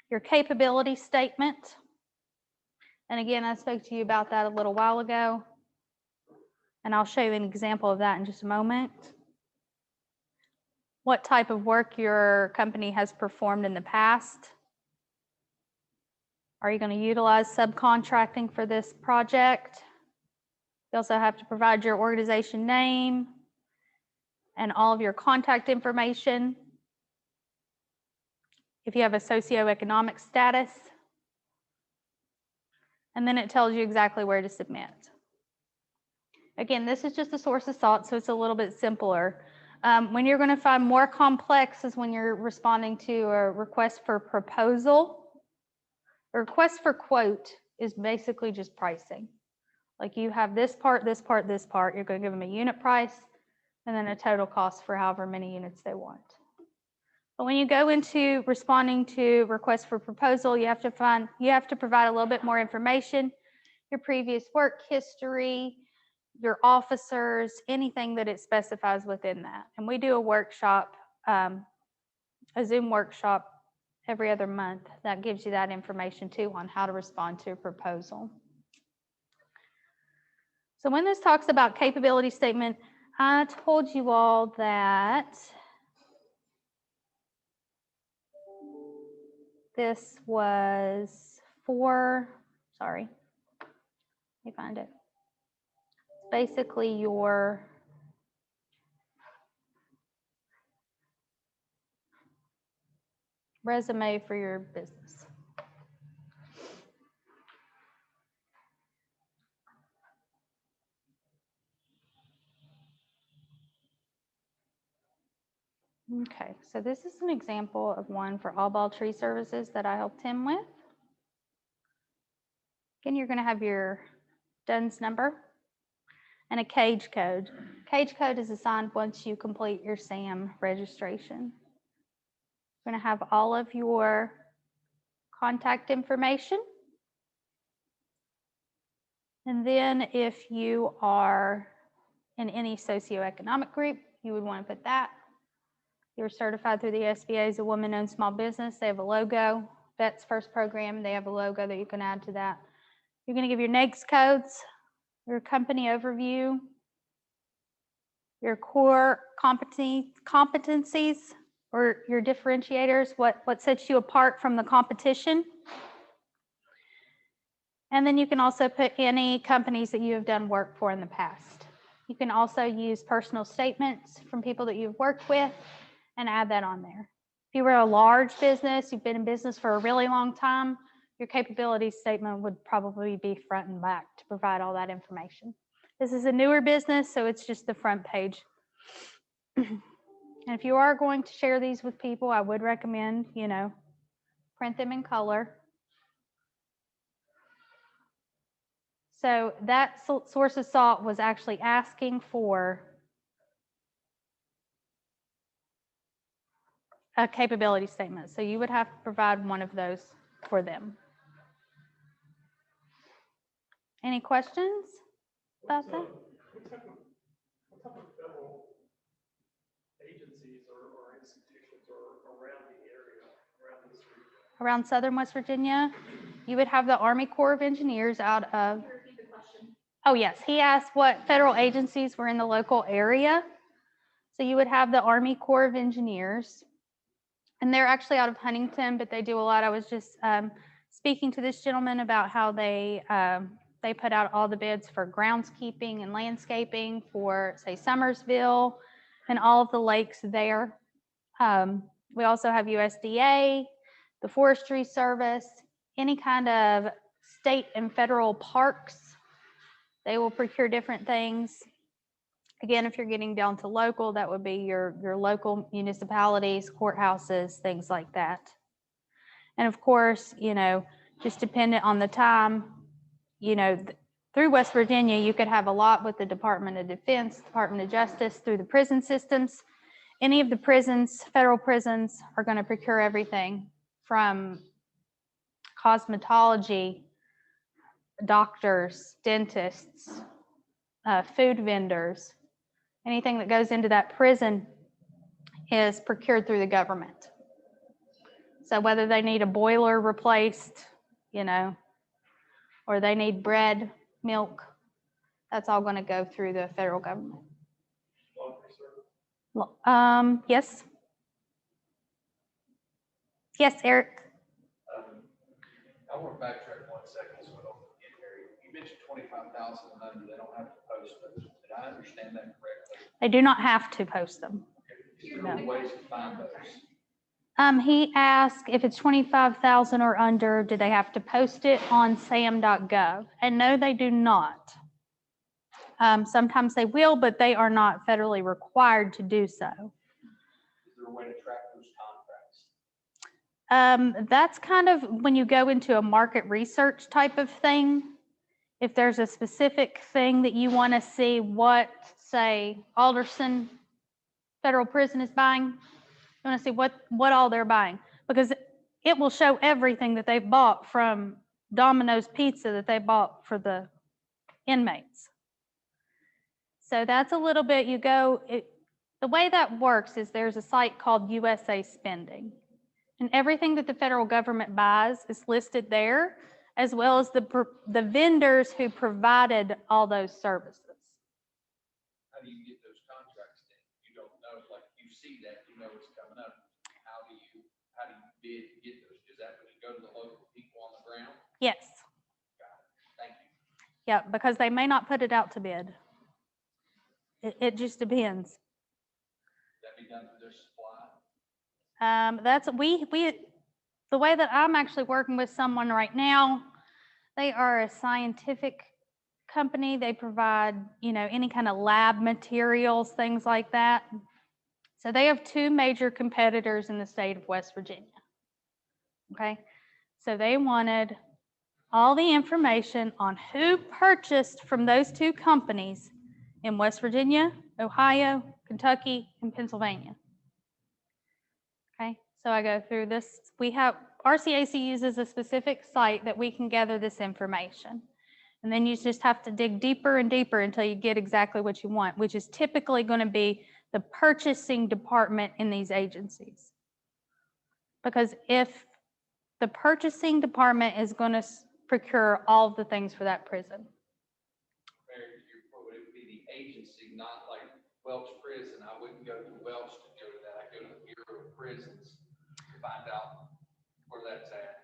your capability statement. And again, I spoke to you about that a little while ago, and I'll show you an example of that in just a moment. What type of work your company has performed in the past. Are you going to utilize subcontracting for this project? You also have to provide your organization name and all of your contact information. If you have a socioeconomic status. And then it tells you exactly where to submit. Again, this is just a source of salt, so it's a little bit simpler. When you're going to find more complex is when you're responding to a request for proposal. A request for quote is basically just pricing. Like you have this part, this part, this part. You're going to give them a unit price and then a total cost for however many units they want. But when you go into responding to requests for proposal, you have to provide a little bit more information, your previous work history, your officers, anything that it specifies within that. And we do a workshop, a Zoom workshop every other month. That gives you that information too on how to respond to a proposal. So when this talks about capability statement, I told you all that this was sorry, let me find it. It's basically your resume for your business. Okay, so this is an example of one for All Ball Tree Services that I helped him with. Again, you're going to have your DUNS number and a cage code. Cage code is assigned once you complete your SAM registration. You're going to have all of your contact information. And then if you are in any socioeconomic group, you would want to put that. You're certified through the SBA as a woman-owned small business. They have a logo. Vets First program, they have a logo that you can add to that. You're going to give your NAICS codes, your company overview, your core competencies or your differentiators, what sets you apart from the competition. And then you can also put any companies that you have done work for in the past. You can also use personal statements from people that you've worked with and add that on there. If you were a large business, you've been in business for a really long time, your capability statement would probably be front and back to provide all that information. This is a newer business, so it's just the front page. And if you are going to share these with people, I would recommend, print them in color. So that source of salt was actually asking for a capability statement. So you would have to provide one of those for them. Any questions about that? What type of federal agencies or institutions are around the area, around this region? Around Southern West Virginia, you would have the Army Corps of Engineers out of. Can you repeat the question? Oh, yes. He asked what federal agencies were in the local area. So you would have the Army Corps of Engineers. And they're actually out of Huntington, but they do a lot. I was just speaking to this gentleman about how they put out all the bids for groundskeeping and landscaping for, say, Summersville and all of the lakes there. We also have USDA, the Forestry Service, any kind of state and federal parks. They will procure different things. Again, if you're getting down to local, that would be your local municipalities, courthouses, things like that. And of course, just dependent on the time, through West Virginia, you could have a lot with the Department of Defense, Department of Justice, through the prison systems. Any of the prisons, federal prisons, are going to procure everything from cosmetology, doctors, dentists, food vendors. Anything that goes into that prison is procured through the government. So whether they need a boiler replaced, or they need bread, milk, that's all going to go through the federal government. Yes. Yes, Eric. I want to backtrack 1 second so I don't forget, Harry. You mentioned 25,000 and under, they don't have to post those. Did I understand that correctly? They do not have to post them. Is there any ways to find those? He asked if it's 25,000 or under, do they have to post it on sam.gov? And no, they do not. Sometimes they will, but they are not federally required to do so. Is there a way to track those contracts? That's kind of when you go into a market research type of thing. If there's a specific thing that you want to see what, say, Alderson Federal Prison is buying, you want to see what all they're buying, because it will show everything that they've bought, from Domino's Pizza that they bought for the inmates. So that's a little bit, the way that works is there's a site called USA Spending. And everything that the federal government buys is listed there, as well as the vendors who provided all those services. How do you get those contracts then? You don't know, like, you see that, you know it's coming up. How do you bid to get those? Is that when you go to the local people on the ground? Yes. Thank you. Yeah, because they may not put it out to bid. It just depends. That be done through their supply? That's the way that I'm actually working with someone right now. They are a scientific company. They provide, any kind of lab materials, things like that. So they have two major competitors in the state of West Virginia. Okay, so they wanted all the information on who purchased from those two companies in West Virginia, Ohio, Kentucky, and Pennsylvania. Okay, so I go through this. RCAC uses a specific site that we can gather this information. And then you just have to dig deeper and deeper until you get exactly what you want, which is typically going to be the purchasing department in these agencies. Because if the purchasing department is going to procure all of the things for that prison. Mary, it would be the agency, not like Welch Prison. I wouldn't go to Welch to go to that. I go to the Bureau of Prisons to find out where that's at.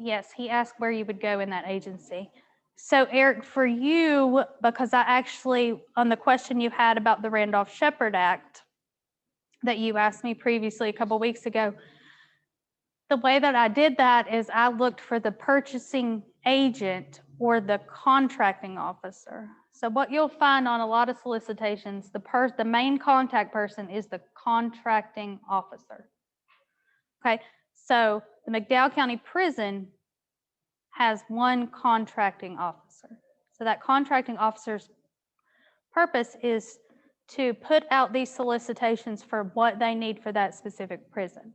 Yes, he asked where you would go in that agency. So Eric, for you, because I actually, on the question you had about the Randolph-Shepard Act that you asked me previously a couple of weeks ago, the way that I did that is I looked for the purchasing agent or the contracting officer. So what you'll find on a lot of solicitations, the main contact person is the contracting officer. Okay, so the McDowell County Prison has one contracting officer. So that contracting officer's purpose is to put out these solicitations for what they need for that specific prison.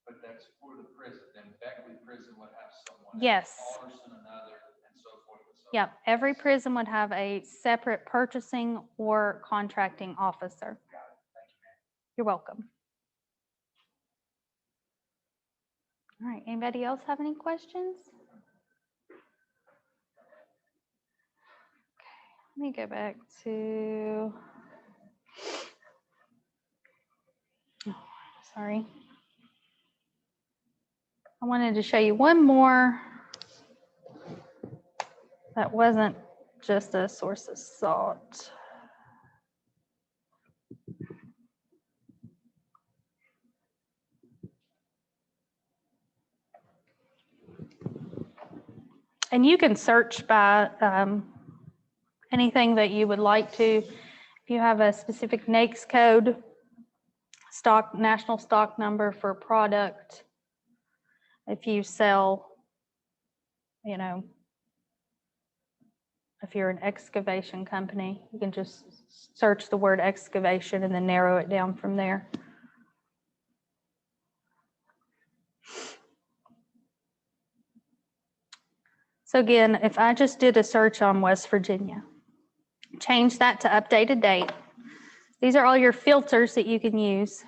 But that's for the prison. Then Beckley Prison would have someone. Yes. Alderson another, and so forth and so Yeah, forth. every prison would have a separate purchasing or contracting officer. Got it. Thank you, ma'am. You're welcome. All right, anybody else have any questions? Okay, let me go back to, sorry. I wanted to show you one more that wasn't just a source of salt. And you can search by anything that you would like to. If you have a specific NAICS code, national stock number for a product, if you sell, if you're an excavation company, you can just search the word excavation and then narrow it down from there. So again, if I just did a search on West Virginia, change that to updated date. These are all your filters that you can use.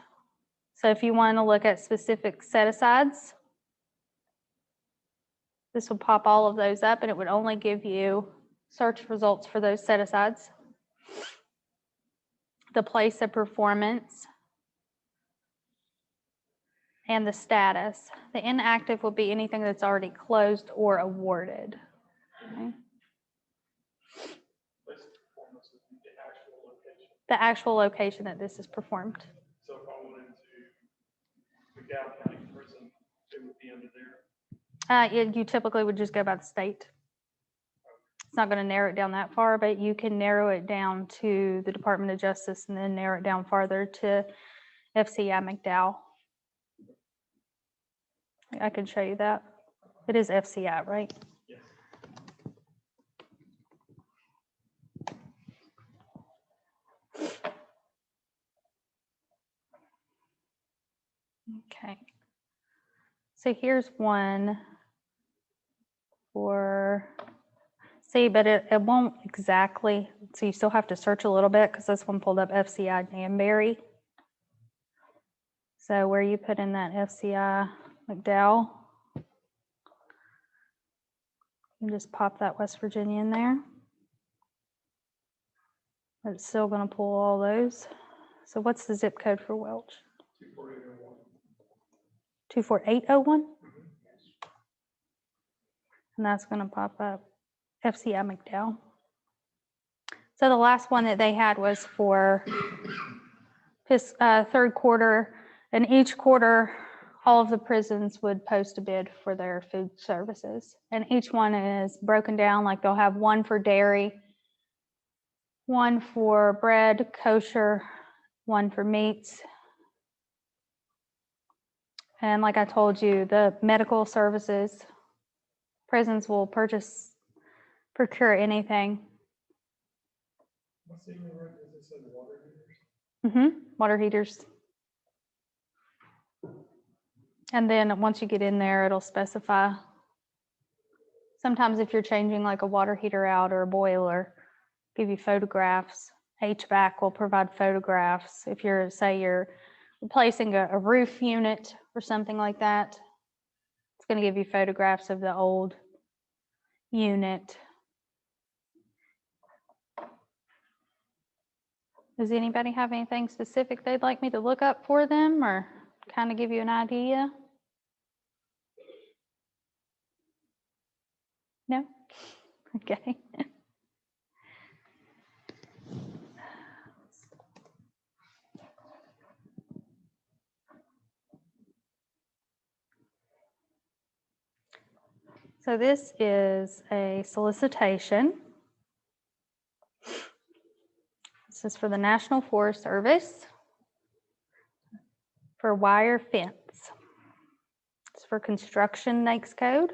So if you want to look at specific set-asides, this will pop all of those up and it would only give you search results for those set-asides. The place of performance and the status. The inactive will be anything that's already closed or awarded. Okay. Place of performance would be the actual location. The actual location that this is performed. So if I went into McDowell County Prison, it would be under there. You typically would just go by the state. It's not going to narrow it down that far, but you can narrow it down to the Department of Justice and then narrow it down farther to FCI McDowell. I can show you that. It is FCI, right? Yes. Okay. So here's one for, see, but it won't exactly, so you still have to search a little bit because this one pulled up FCI Danbury. So where you put in that FCI McDowell, you just pop that West Virginia in there. It's still going to pull all those. So what's the zip code for Welch? 24801. And that's going to pop up FCI McDowell. So the last one that they had was for this third quarter, and each quarter, all of the prisons would post a bid for their food services. And each one is broken down, like they'll have one for dairy, one for bread, kosher, one for meats. And like I told you, the medical services, prisons will procure anything. What's the email right, does it say water heaters? Water heaters. And then once you get in there, it'll specify. Sometimes if you're changing like a water heater out or a boiler, give you photographs. HVAC will provide photographs. If you're, say you're replacing a roof unit or something like that, it's going to give you photographs of the old unit. Does anybody have anything specific they'd like me to look up for them or kind of give you an idea? No? Okay. So this is a solicitation. This is for the National Forest Service for wire fence. It's for construction NAICS code.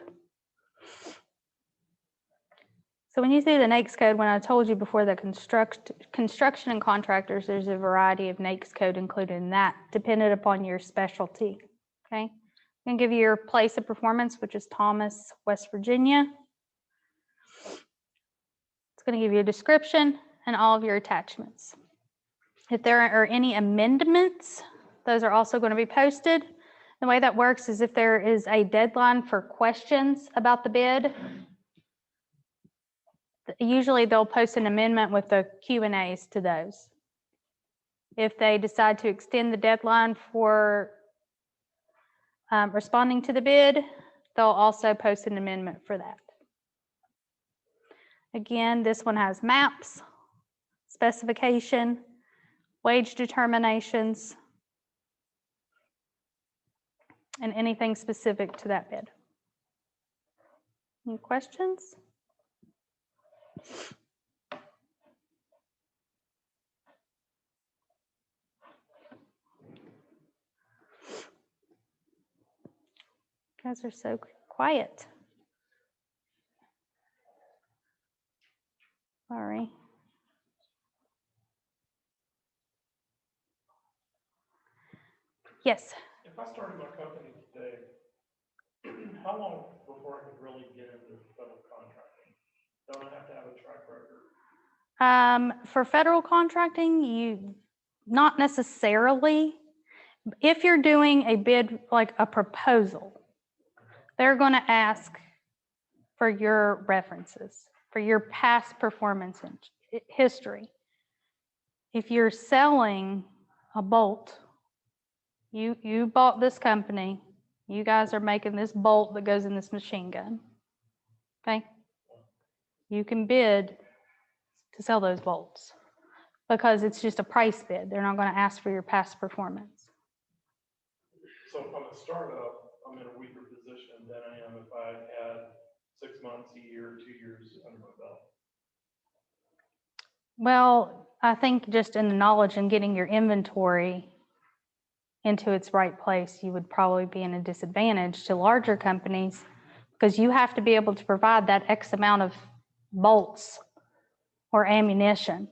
So when you see the NAICS code, when I told you before the construction and contractors, there's a variety of NAICS code included in that, dependent upon your specialty. Okay, I'm going to give you your place of performance, which is Thomas, West Virginia. It's going to give you a description and all of your attachments. If there are any amendments, those are also going to be posted. The way that works is if there is a deadline for questions about the bid, usually they'll post an amendment with the Q&As to those. If they decide to extend the deadline for responding to the bid, they'll also post an amendment for that. Again, this one has maps, specification, wage determinations, and anything specific to that bid. Any questions? You guys are so quiet. Sorry. Yes. If I started my company today, how long before I could really get into federal contracting? Don't I have to have a track record? For federal contracting, you not necessarily. If you're doing a bid, like a proposal, they're going to ask for your references, for your past performance and history. If you're selling a bolt, you bought this company, you guys are making this bolt that goes in this machine gun, okay? You can bid to sell those bolts because it's just a price bid. They're not going to ask for your past performance. So if I'm a startup, I'm in a weaker position than I am if I had 6 months, a year, 2 years under my belt. Well, I think just in the knowledge and getting your inventory into its right place, you would probably be in a disadvantage to larger companies because you have to be able to provide that X amount of bolts or ammunition.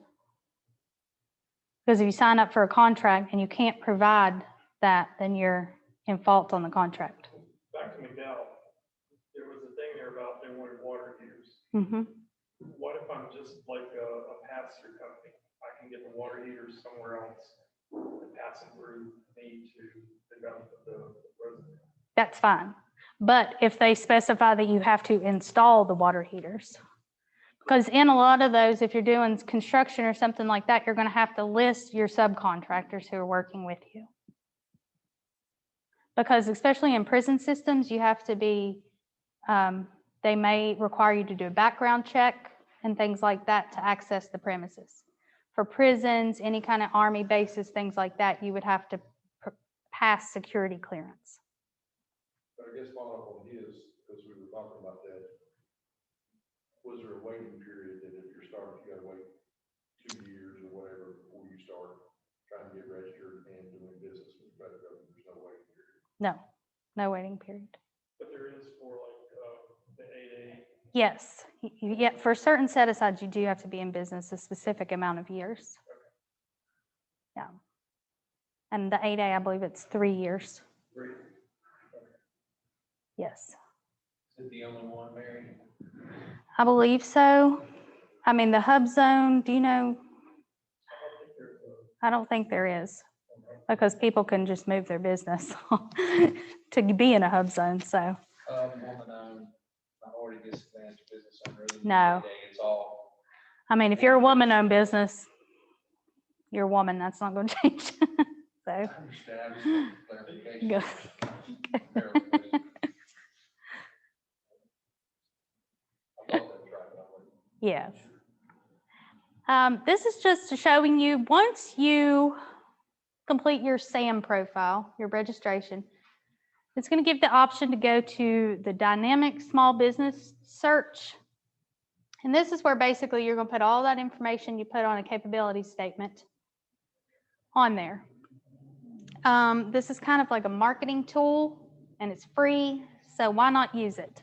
Because if you sign up for a contract and you can't provide that, then you're in fault on the contract. Back to McDowell, there was a thing there about they wanted water heaters. Mm-hmm. What if I'm just like a pass-through company? I can get the water heaters somewhere else passing through need to develop the resident. That's fine. But if they specify that you have to install the water heaters, because in a lot of those, if you're doing construction or something like that, you're going to have to list your subcontractors who are working with you. Because especially in prison systems, you have to be, they may require you to do a background check and things like that to access the premises. For prisons, any kind of army bases, things like that, you would have to pass security clearance. But I guess follow up on his, because we were talking about that. Was there a waiting period that if you're starting, you gotta wait 2 years or whatever before you start trying to get registered and doing business with the federal government? There's no waiting period. No, no waiting period. But there is for like, the 8A. Yes, yeah, for certain set asides, you do have to be in business a specific amount of years. Yeah. And the 8A, I believe it's 3 years. Great. Yes, Is it the only one, Mary? I believe so. I mean, the hub zone, do you know? I don't think there is, because people can just move their business to be in a hub zone, so. Woman-owned, minority disadvantaged business owner. other than No. 8A, It's all. I mean, if you're a woman-owned business, you're a woman, that's not going to change. So, I understand, I just want clarification. go. I thought that was right, but I wasn't Yes. sure. This is just showing you, once you complete your SAM profile, your registration, it's going to give the option to go to the dynamic small business search. And this is where basically you're going to put all that information you put on a capability statement on there. This is kind of like a marketing tool and it's free, so why not use it?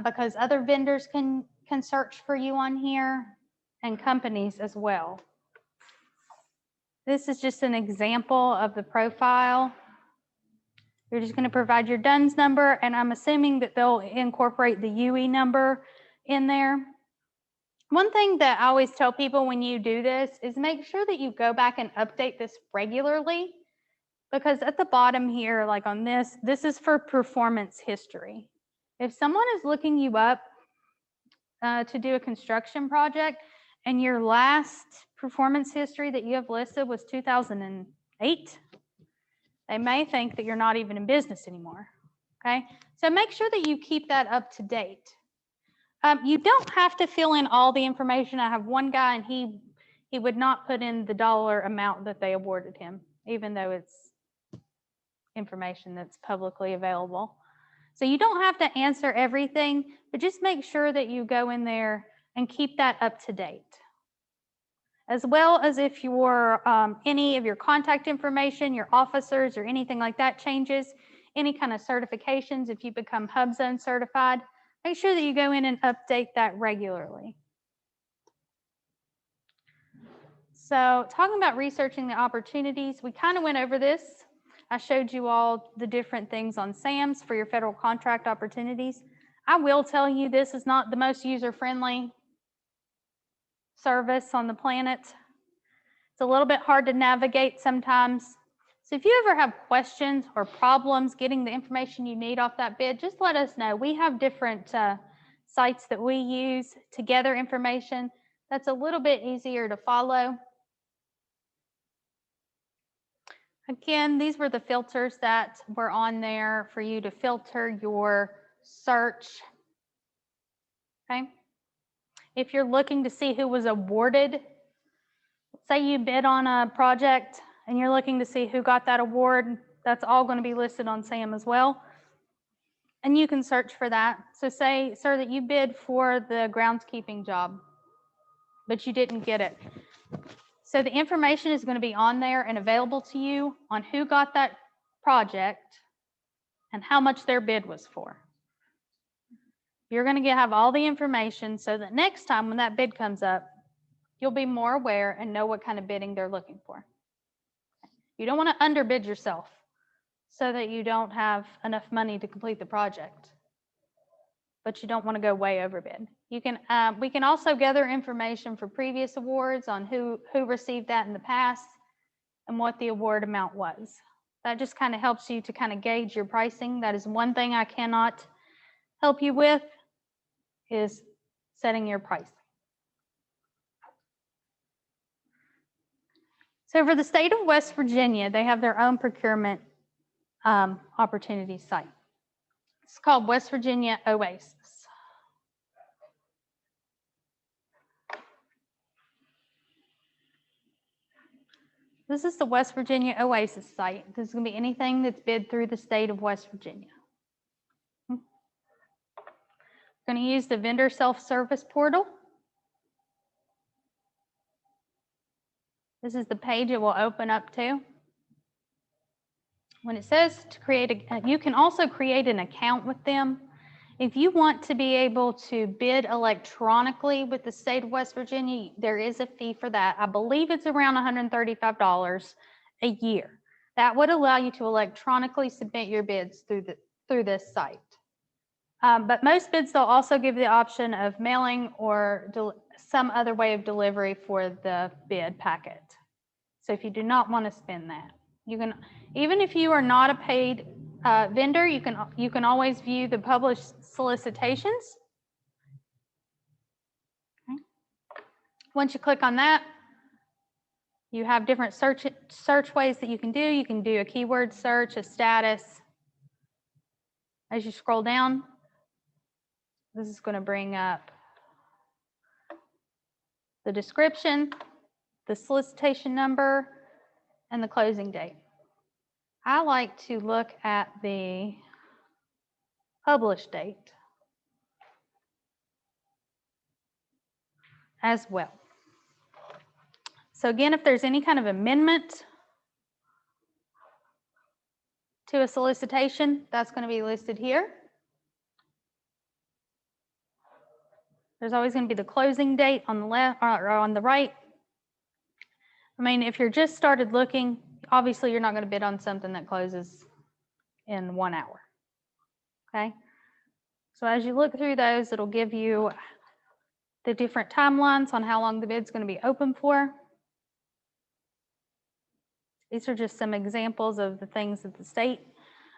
Because other vendors can search for you on here and companies as well. This is just an example of the profile. You're just going to provide your DUNS number, and I'm assuming that they'll incorporate the UE number in there. One thing that I always tell people when you do this is make sure that you go back and update this regularly, because at the bottom here, like on this is for performance history. If someone is looking you up to do a construction project and your last performance history that you have listed was 2008, they may think that you're not even in business anymore, okay? So make sure that you keep that up to date. You don't have to fill in all the information. I have one guy and he would not put in the dollar amount that they awarded him, even though it's information that's publicly available. So you don't have to answer everything, but just make sure that you go in there and keep that up to date. As well as if your any of your contact information, your officers or anything like that changes, any kind of certifications, if you become Hub Zone certified, make sure that you go in and update that regularly. So talking about researching the opportunities, we kind of went over this. I showed you all the different things on SAMs for your federal contract opportunities. I will tell you this is not the most user-friendly service on the planet. It's a little bit hard to navigate sometimes. So if you ever have questions or problems getting the information you need off that bid, just let us know. We have different sites that we use to gather information that's a little bit easier to follow. Again, these were the filters that were on there for you to filter your search. Okay. If you're looking to see who was awarded, say you bid on a project and you're looking to see who got that award, that's all going to be listed on SAM as well. And you can search for that. So say, sir, that you bid for the groundskeeping job, but you didn't get it. So the information is going to be on there and available to you on who got that project and how much their bid was for. You're going to have all the information so that next time when that bid comes up, you'll be more aware and know what kind of bidding they're looking for. You don't want to underbid yourself so that you don't have enough money to complete the project, but you don't want to go way overbid. You can, we can also gather information for previous awards on who received that in the past and what the award amount was. That just kind of helps you to kind of gauge your pricing. That is one thing I cannot help you with, is setting your price. So for the state of West Virginia, they have their own procurement opportunity site. It's called West Virginia Oasis. This is the West Virginia Oasis site. This is going to be anything that's bid through the state of West Virginia. Going to use the vendor self-service portal. This is the page it will open up to. When it says to create you can also create an account with them. If you want to be able to bid electronically with the state of West Virginia, there is a fee for that. I believe it's around $135 a year. That would allow you to electronically submit your bids through this site. But most bids, they'll also give the option of mailing or some other way of delivery for the bid packet. So if you do not want to spend that, you can, even if you are not a paid vendor, you can always view the published solicitations. Okay. Once you click on that, you have different search ways that you can do. You can do a keyword search, a status. As you scroll down, this is going to bring up the description, the solicitation number, and the closing date. I like to look at the published date as well. So again, if there's any kind of amendment to a solicitation, that's going to be listed here. There's always going to be the closing date on the left or on the right. I mean, if you're just started looking, obviously you're not going to bid on something that closes in 1 hour. Okay. So as you look through those, it'll give you the different timelines on how long the bid's going to be open for. These are just some examples of the things that the state,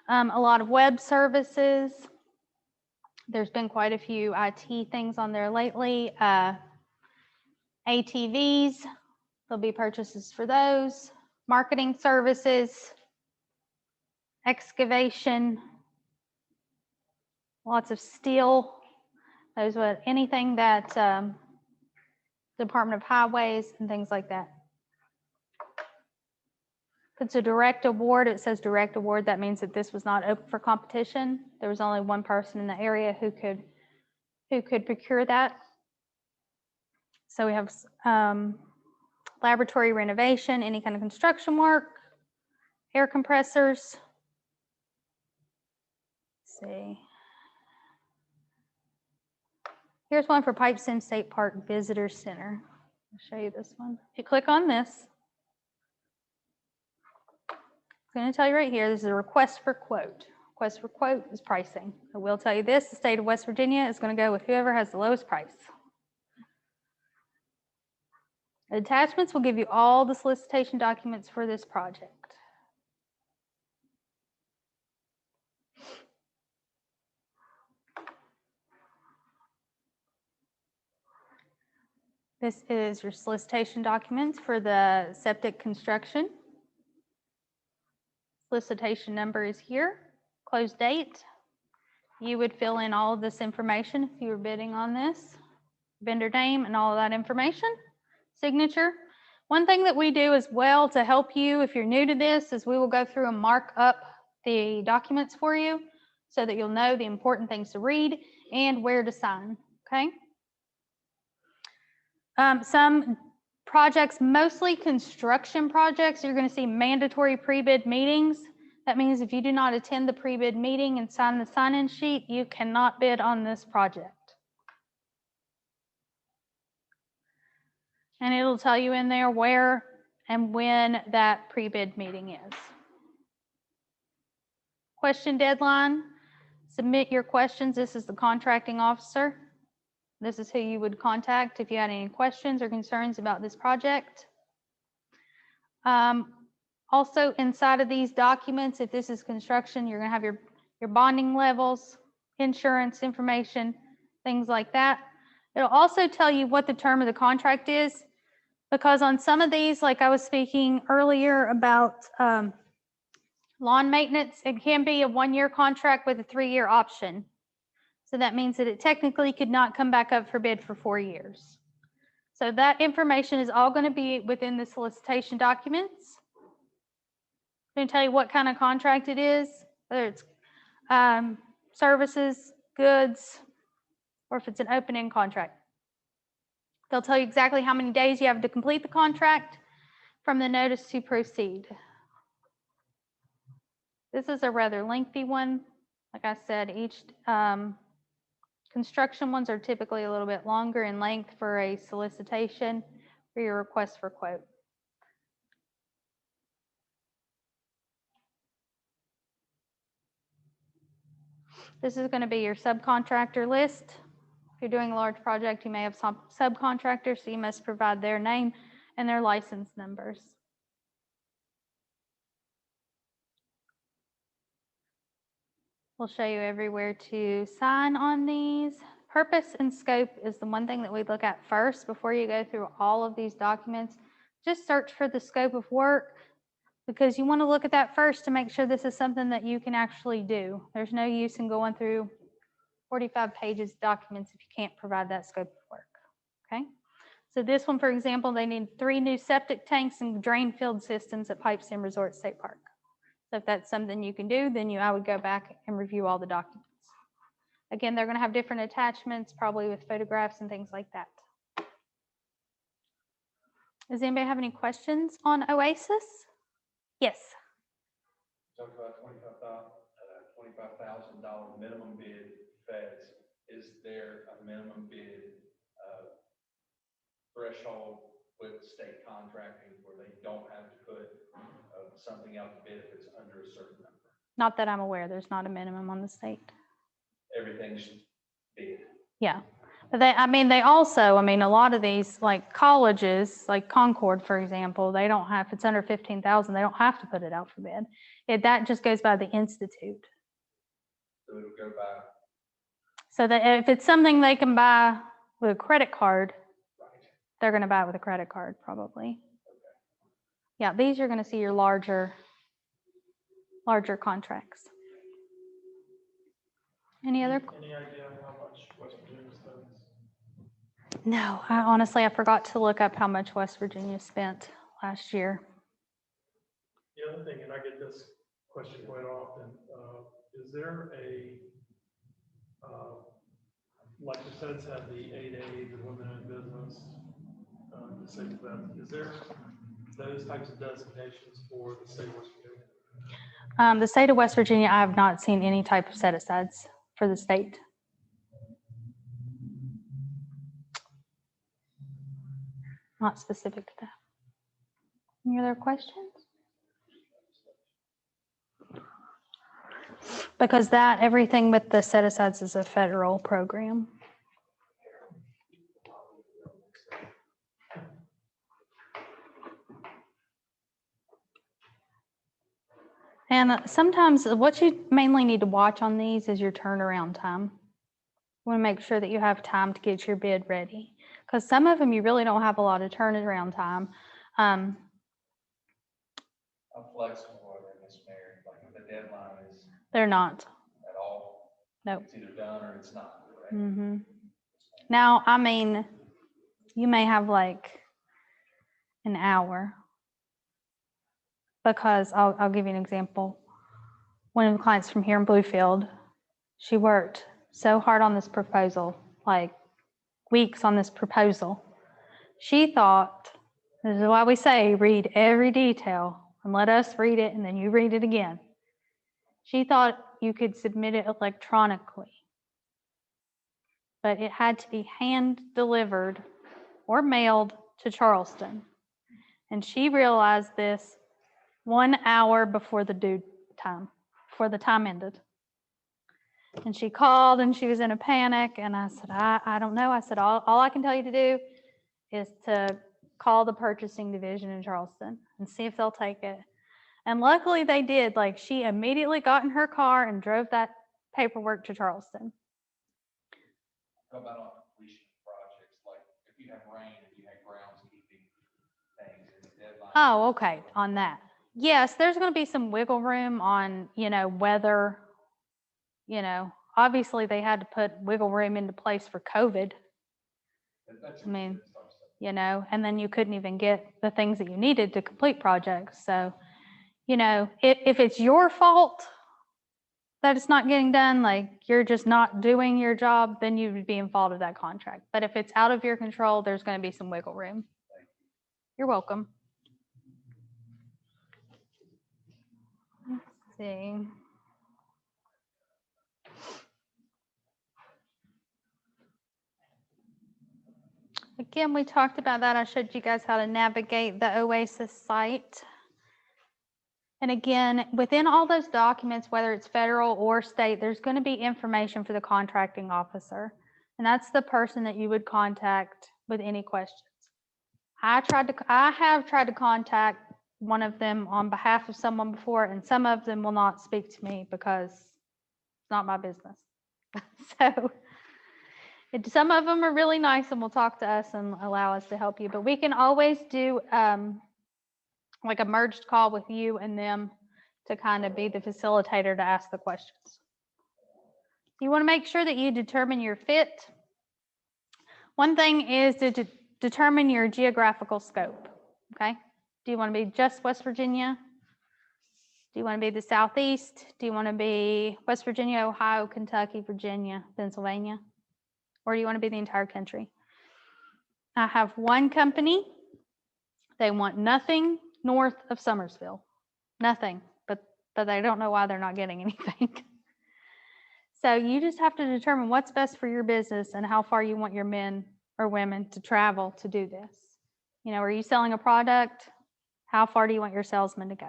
a lot of web services. There's been quite a few IT things on there lately. ATVs, there'll be purchases for those. Marketing services, excavation, lots of steel. Those were anything that Department of Highways and things like that. If it's a direct award, it says direct award. That means that this was not open for competition. There was only one person in the area who could procure that. So we have laboratory renovation, any kind of construction work, air compressors. Let's see. Here's one for Pipestone State Park Visitor Center. I'll show you this one. If you click on this, it's going to tell you right here, this is a request for quote. Request for quote is pricing. I will tell you this, the state of West Virginia is going to go with whoever has the lowest price. Attachments will give you all the solicitation documents for this project. This is your solicitation documents for the septic construction. Solicitation number is here. Close date. You would fill in all of this information if you were bidding on this. Vendor name and all of that information. Signature. One thing that we do as well to help you if you're new to this is we will go through and mark up the documents for you so that you'll know the important things to read and where to sign. Okay. Some projects, mostly construction projects, you're going to see mandatory pre-bid meetings. That means if you do not attend the pre-bid meeting and sign the sign-in sheet, you cannot bid on this project. And it'll tell you in there where and when that pre-bid meeting is. Question deadline, submit your questions. This is the contracting officer. This is who you would contact if you had any questions or concerns about this project. Also, inside of these documents, if this is construction, you're going to have your bonding levels, insurance information, things like that. It'll also tell you what the term of the contract is, because on some of these, like I was speaking earlier about lawn maintenance, it can be a 1-year contract with a 3-year option. So that means that it technically could not come back up for bid for 4 years. So that information is all going to be within the solicitation documents. I'm going to tell you what kind of contract it is, whether it's services, goods, or if it's an open-end contract. They'll tell you exactly how many days you have to complete the contract from the notice to proceed. This is a rather lengthy one. Like I said, each construction ones are typically a little bit longer in length for a solicitation for your request for quote. This is going to be your subcontractor list. If you're doing a large project, you may have some subcontractors, so you must provide their name and their license numbers. We'll show you everywhere to sign on these. Purpose and scope is the one thing that we look at first before you go through all of these documents. Just search for the scope of work, because you want to look at that first to make sure this is something that you can actually do. There's no use in going through 45 pages of documents if you can't provide that scope of work. Okay, so this one, for example, they need 3 new septic tanks and drain field systems at Pipestem Resort State Park. So if that's something you can do, then I would go back and review all the documents. Again, they're going to have different attachments, probably with photographs and things like that. Does anybody have any questions on Oasis? Yes. Talk about $25,000 minimum bid feds. Is there a minimum bid threshold with state contracting where they don't have to put something out to bid if it's under a certain number? Not that I'm aware. There's not a minimum on the state. Everything's bid. Yeah. But they also, a lot of these, like colleges, like Concord, for example, they don't have, if it's under 15,000, they don't have to put it out for bid. That just goes by the institute. So it'll go by. So that if it's something they can buy with a credit card, Right. they're going to buy it with a credit card, probably. Okay. Yeah, these you're going to see your larger contracts. Any idea how much West Virginia spends? No, I forgot to look up how much West Virginia spent last year. The other thing, and I get this question quite often, is there like the feds have the 8A, the women in business, the state of that, is there those types of designations for the state of West Virginia? The state of West Virginia, I have not seen any type of set-asides for the state. Not specific to that. Any other questions? Because everything with the set-asides is a federal program. And sometimes what you mainly need to watch on these is your turnaround time. You want to make sure that you have time to get your bid ready, because some of them you really don't have a lot of turnaround time. How flexible are they, Ms. Mary? Like if the deadline is They're not. at all? Nope. It's either done or it's not, right? Mm-hmm. Now, you may have like an hour, because I'll give you an example. One of the clients from here in Bluefield, she worked so hard on this proposal, like weeks on this proposal. She thought, this is why we say read every detail and let us read it and then you read it again. She thought you could submit it electronically, but it had to be hand delivered or mailed to Charleston. And she realized this 1 hour before the due time, before the time ended. And she called and she was in a panic. And I said, I don't know. I said, all I can tell you to do is to call the purchasing division in Charleston and see if they'll take it. And luckily they did. Like, she immediately got in her car and drove that paperwork to Charleston. How about on completion projects, like if you have rain and you have groundskeeping things and the deadline? Oh, okay, on that. Yes, there's going to be some wiggle room on, weather. Obviously they had to put wiggle room into place for COVID, That's I mean, that's what I'm saying. and then you couldn't even get the things that you needed to complete projects. So, if it's your fault that it's not getting done, like you're just not doing your job, then you would be in fault of that contract. But if it's out of your control, there's going to be some wiggle room. You're welcome. Let's see. Again, we talked about that. I showed you guys how to navigate the OASIS site. And again, within all those documents, whether it's federal or state, there's going to be information for the contracting officer. And that's the person that you would contact with any questions. I have tried to contact one of them on behalf of someone before, and some of them will not speak to me because it's not my business. So some of them are really nice and will talk to us and allow us to help you, but we can always do like a merged call with you and them to kind of be the facilitator to ask the questions. You want to make sure that you determine your fit. One thing is to determine your geographical scope, okay? Do you want to be just West Virginia? Do you want to be the Southeast? Do you want to be West Virginia, Ohio, Kentucky, Virginia, Pennsylvania? Or do you want to be the entire country? I have one company. They want nothing north of Summersville. Nothing, but they don't know why they're not getting anything. So you just have to determine what's best for your business and how far you want your men or women to travel to do this. Are you selling a product? How far do you want your salesman to go?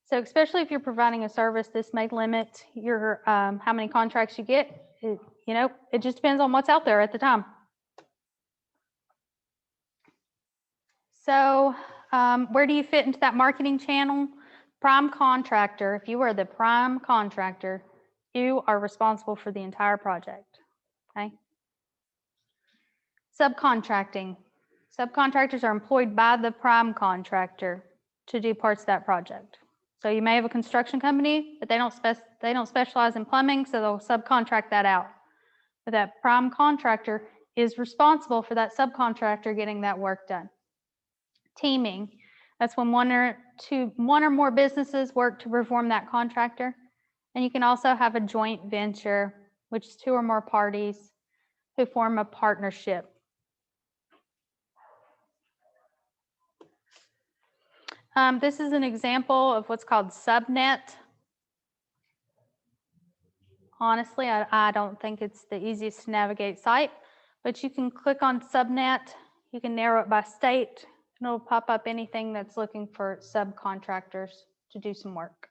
So especially if you're providing a service, this may limit your how many contracts you get. It just depends on what's out there at the time. So where do you fit into that marketing channel? Prime contractor. If you are the prime contractor, you are responsible for the entire project, okay? Subcontracting. Subcontractors are employed by the prime contractor to do parts of that project. So you may have a construction company, but they don't specialize in plumbing, so they'll subcontract that out. But that prime contractor is responsible for that subcontractor getting that work done. Teaming. That's when one or more businesses work to perform that contractor. And you can also have a joint venture, which is 2 or more parties who form a partnership. This is an example of what's called subnet. Honestly, I don't think it's the easiest to navigate site, but you can click on subnet. You can narrow it by state, and it'll pop up anything that's looking for subcontractors to do some work.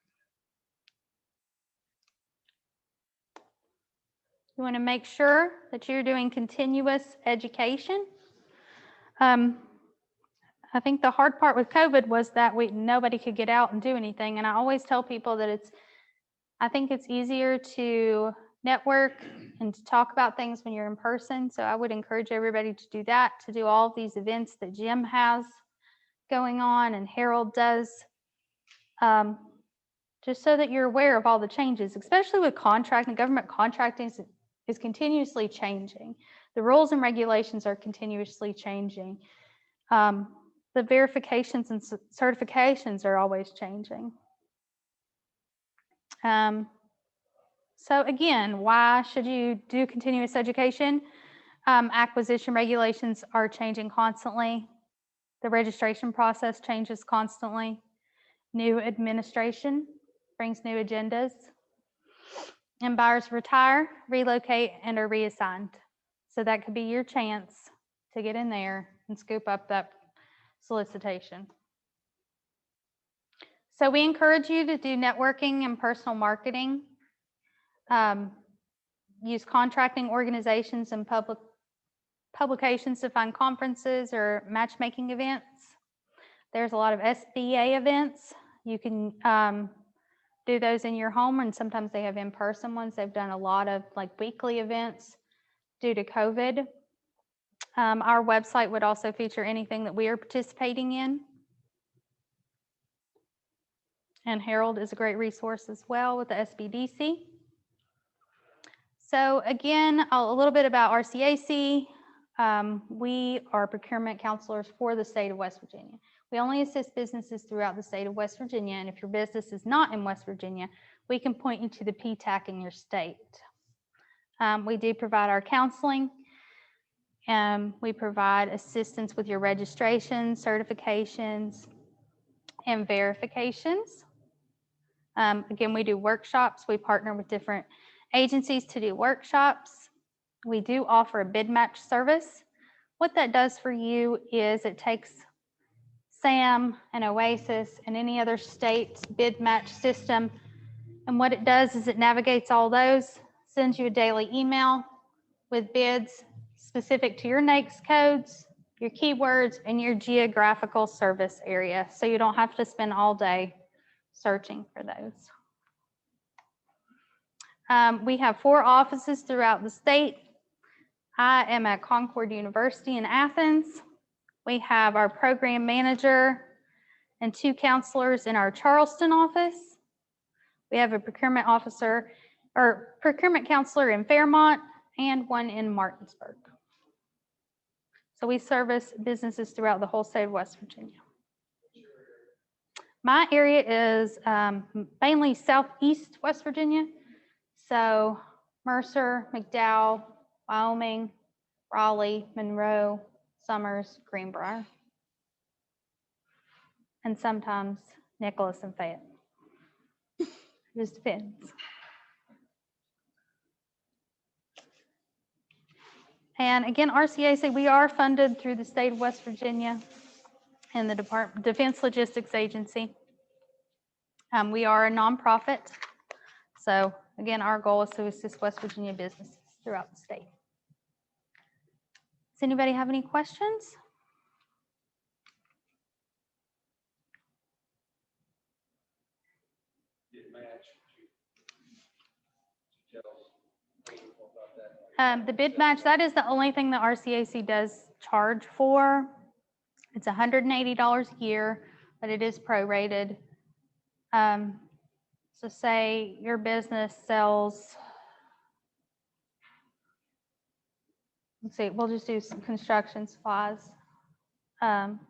You want to make sure that you're doing continuous education. I think the hard part with COVID was that nobody could get out and do anything. And I always tell people that I think it's easier to network and to talk about things when you're in person. So I would encourage everybody to do that, to do all of these events that Jim has going on and Harold does, just so that you're aware of all the changes, especially with contracting. Government contracting is continuously changing. The rules and regulations are continuously changing. The verifications and certifications are always changing. So again, why should you do continuous education? Acquisition regulations are changing constantly. The registration process changes constantly. New administration brings new agendas. And buyers retire, relocate, and are reassigned. So that could be your chance to get in there and scoop up that solicitation. So we encourage you to do networking and personal marketing. Use contracting organizations and publications to find conferences or matchmaking events. There's a lot of SBA events You can do those in your home, and sometimes they have in-person ones. They've done a lot of like weekly events due to COVID. Our website would also feature anything that we are participating in. And Harold is a great resource as well with the SBDC. So again, a little bit about RCAC. We are procurement counselors for the state of West Virginia. We only assist businesses throughout the state of West Virginia, and if your business is not in West Virginia, we can point you to the PTAC in your state. We do provide our counseling. We provide assistance with your registration, certifications, and verifications. Again, we do workshops. We partner with different agencies to do workshops. We do offer a bid match service. What that does for you is it takes SAM and OASIS and any other state's bid match system, and what it does is it navigates all those, sends you a daily email with bids specific to your NAICS codes, your keywords, and your geographical service area, so you don't have to spend all day searching for those. We have 4 offices throughout the state. I am at Concord University in Athens. We have our program manager and 2 counselors in our Charleston office. We have a procurement officer or procurement counselor in Fairmont and 1 in Martinsburg. So we service businesses throughout the whole state of West Virginia. My area is mainly southeast West Virginia. So Mercer, McDowell, Wyoming, Raleigh, Monroe, Summers, Greenbrier, and sometimes Nicholas and Fayette. It just depends. And again, RCAC, we are funded through the state of West Virginia and the Defense Logistics Agency. We are a nonprofit. So again, our goal is to assist West Virginia businesses throughout the state. Does anybody have any questions? The bid match, that is the only thing that RCAC does charge for. It's $180 a year, but it is prorated. So say your business sells, let's see, we'll just do some construction supplies. Then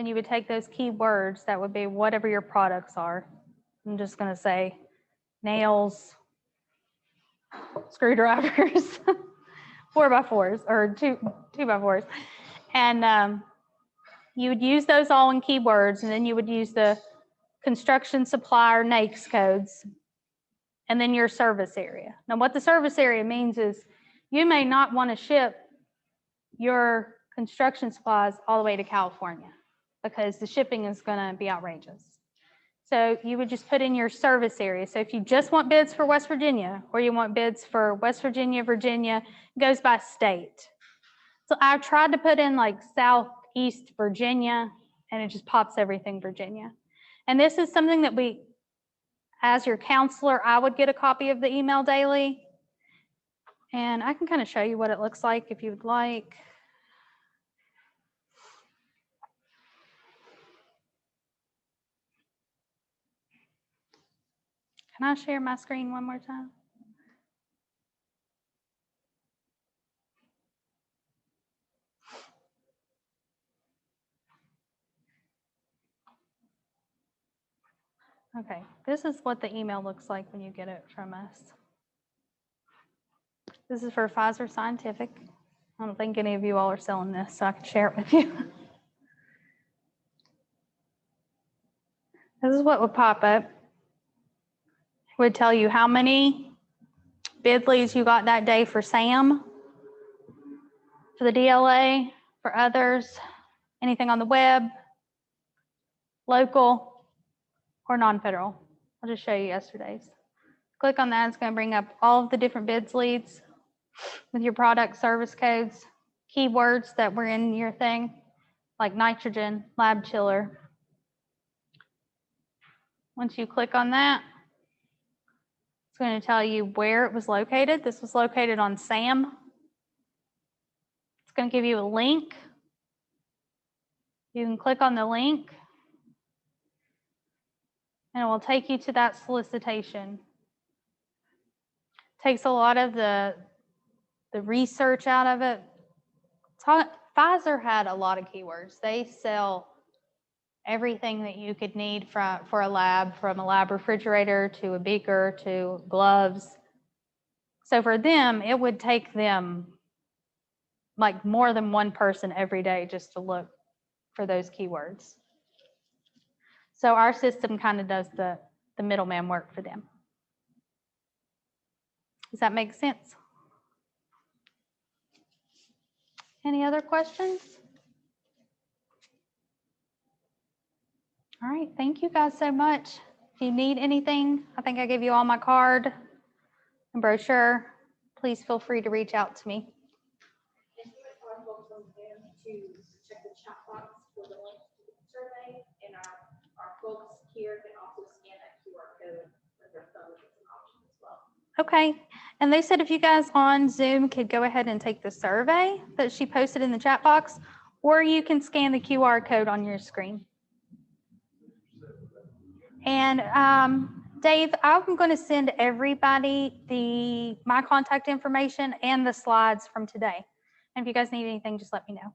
you would take those keywords, that would be whatever your products are. I'm just going to say nails, screwdrivers, 4x4s or 2x4s. And you would use those all in keywords, and then you would use the construction supplier NAICS codes, and then your service area. Now, what the service area means is you may not want to ship your construction supplies all the way to California because the shipping is going to be outrageous. So you would just put in your service area. So if you just want bids for West Virginia, or you want bids for West Virginia, Virginia, it goes by state. So I've tried to put in like Southeast Virginia, and it just pops everything Virginia. And this is something that we, as your counselor, I would get a copy of the email daily. And I can kind of show you what it looks like if you would like. Can I share my screen one more time? Okay, this is what the email looks like when you get it from us. This is for Pfizer Scientific. I don't think any of you all are selling this, so I can share it with you. This is what would pop up. It would tell you how many bid leads you got that day for SAM, for the DLA, for others, anything on the web, local, or non-federal. I'll just show you yesterday's. Click on that, it's going to bring up all of the different bids leads with your product service codes, keywords that were in your thing, like nitrogen, lab chiller. Once you click on that, it's going to tell you where it was located. This was located on SAM. It's going to give you a link. You can click on the link, and it will take you to that solicitation. Takes a lot of the research out of it. Pfizer had a lot of keywords. They sell everything that you could need for a lab, from a lab refrigerator to a beaker to gloves. So for them, it would take them like more than one person every day just to look for those keywords. So our system kind of does the middleman work for them. Does that make sense? Any other questions? All right, thank you guys so much. If you need anything, I think I gave you all my card and brochure. Please feel free to reach out to me. And our folks on there to check the chat box for the link to the survey, and our folks here can also scan that QR code with their phone. It's an option as well. Okay, and they said if you guys on Zoom could go ahead and take the survey that she posted in the chat box, or you can scan the QR code on your screen. And Dave, I'm going to send everybody my contact information and the slides from today. And if you guys need anything, just let me know.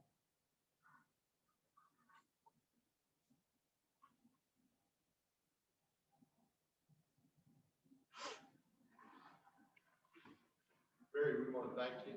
Barry, we want to thank you.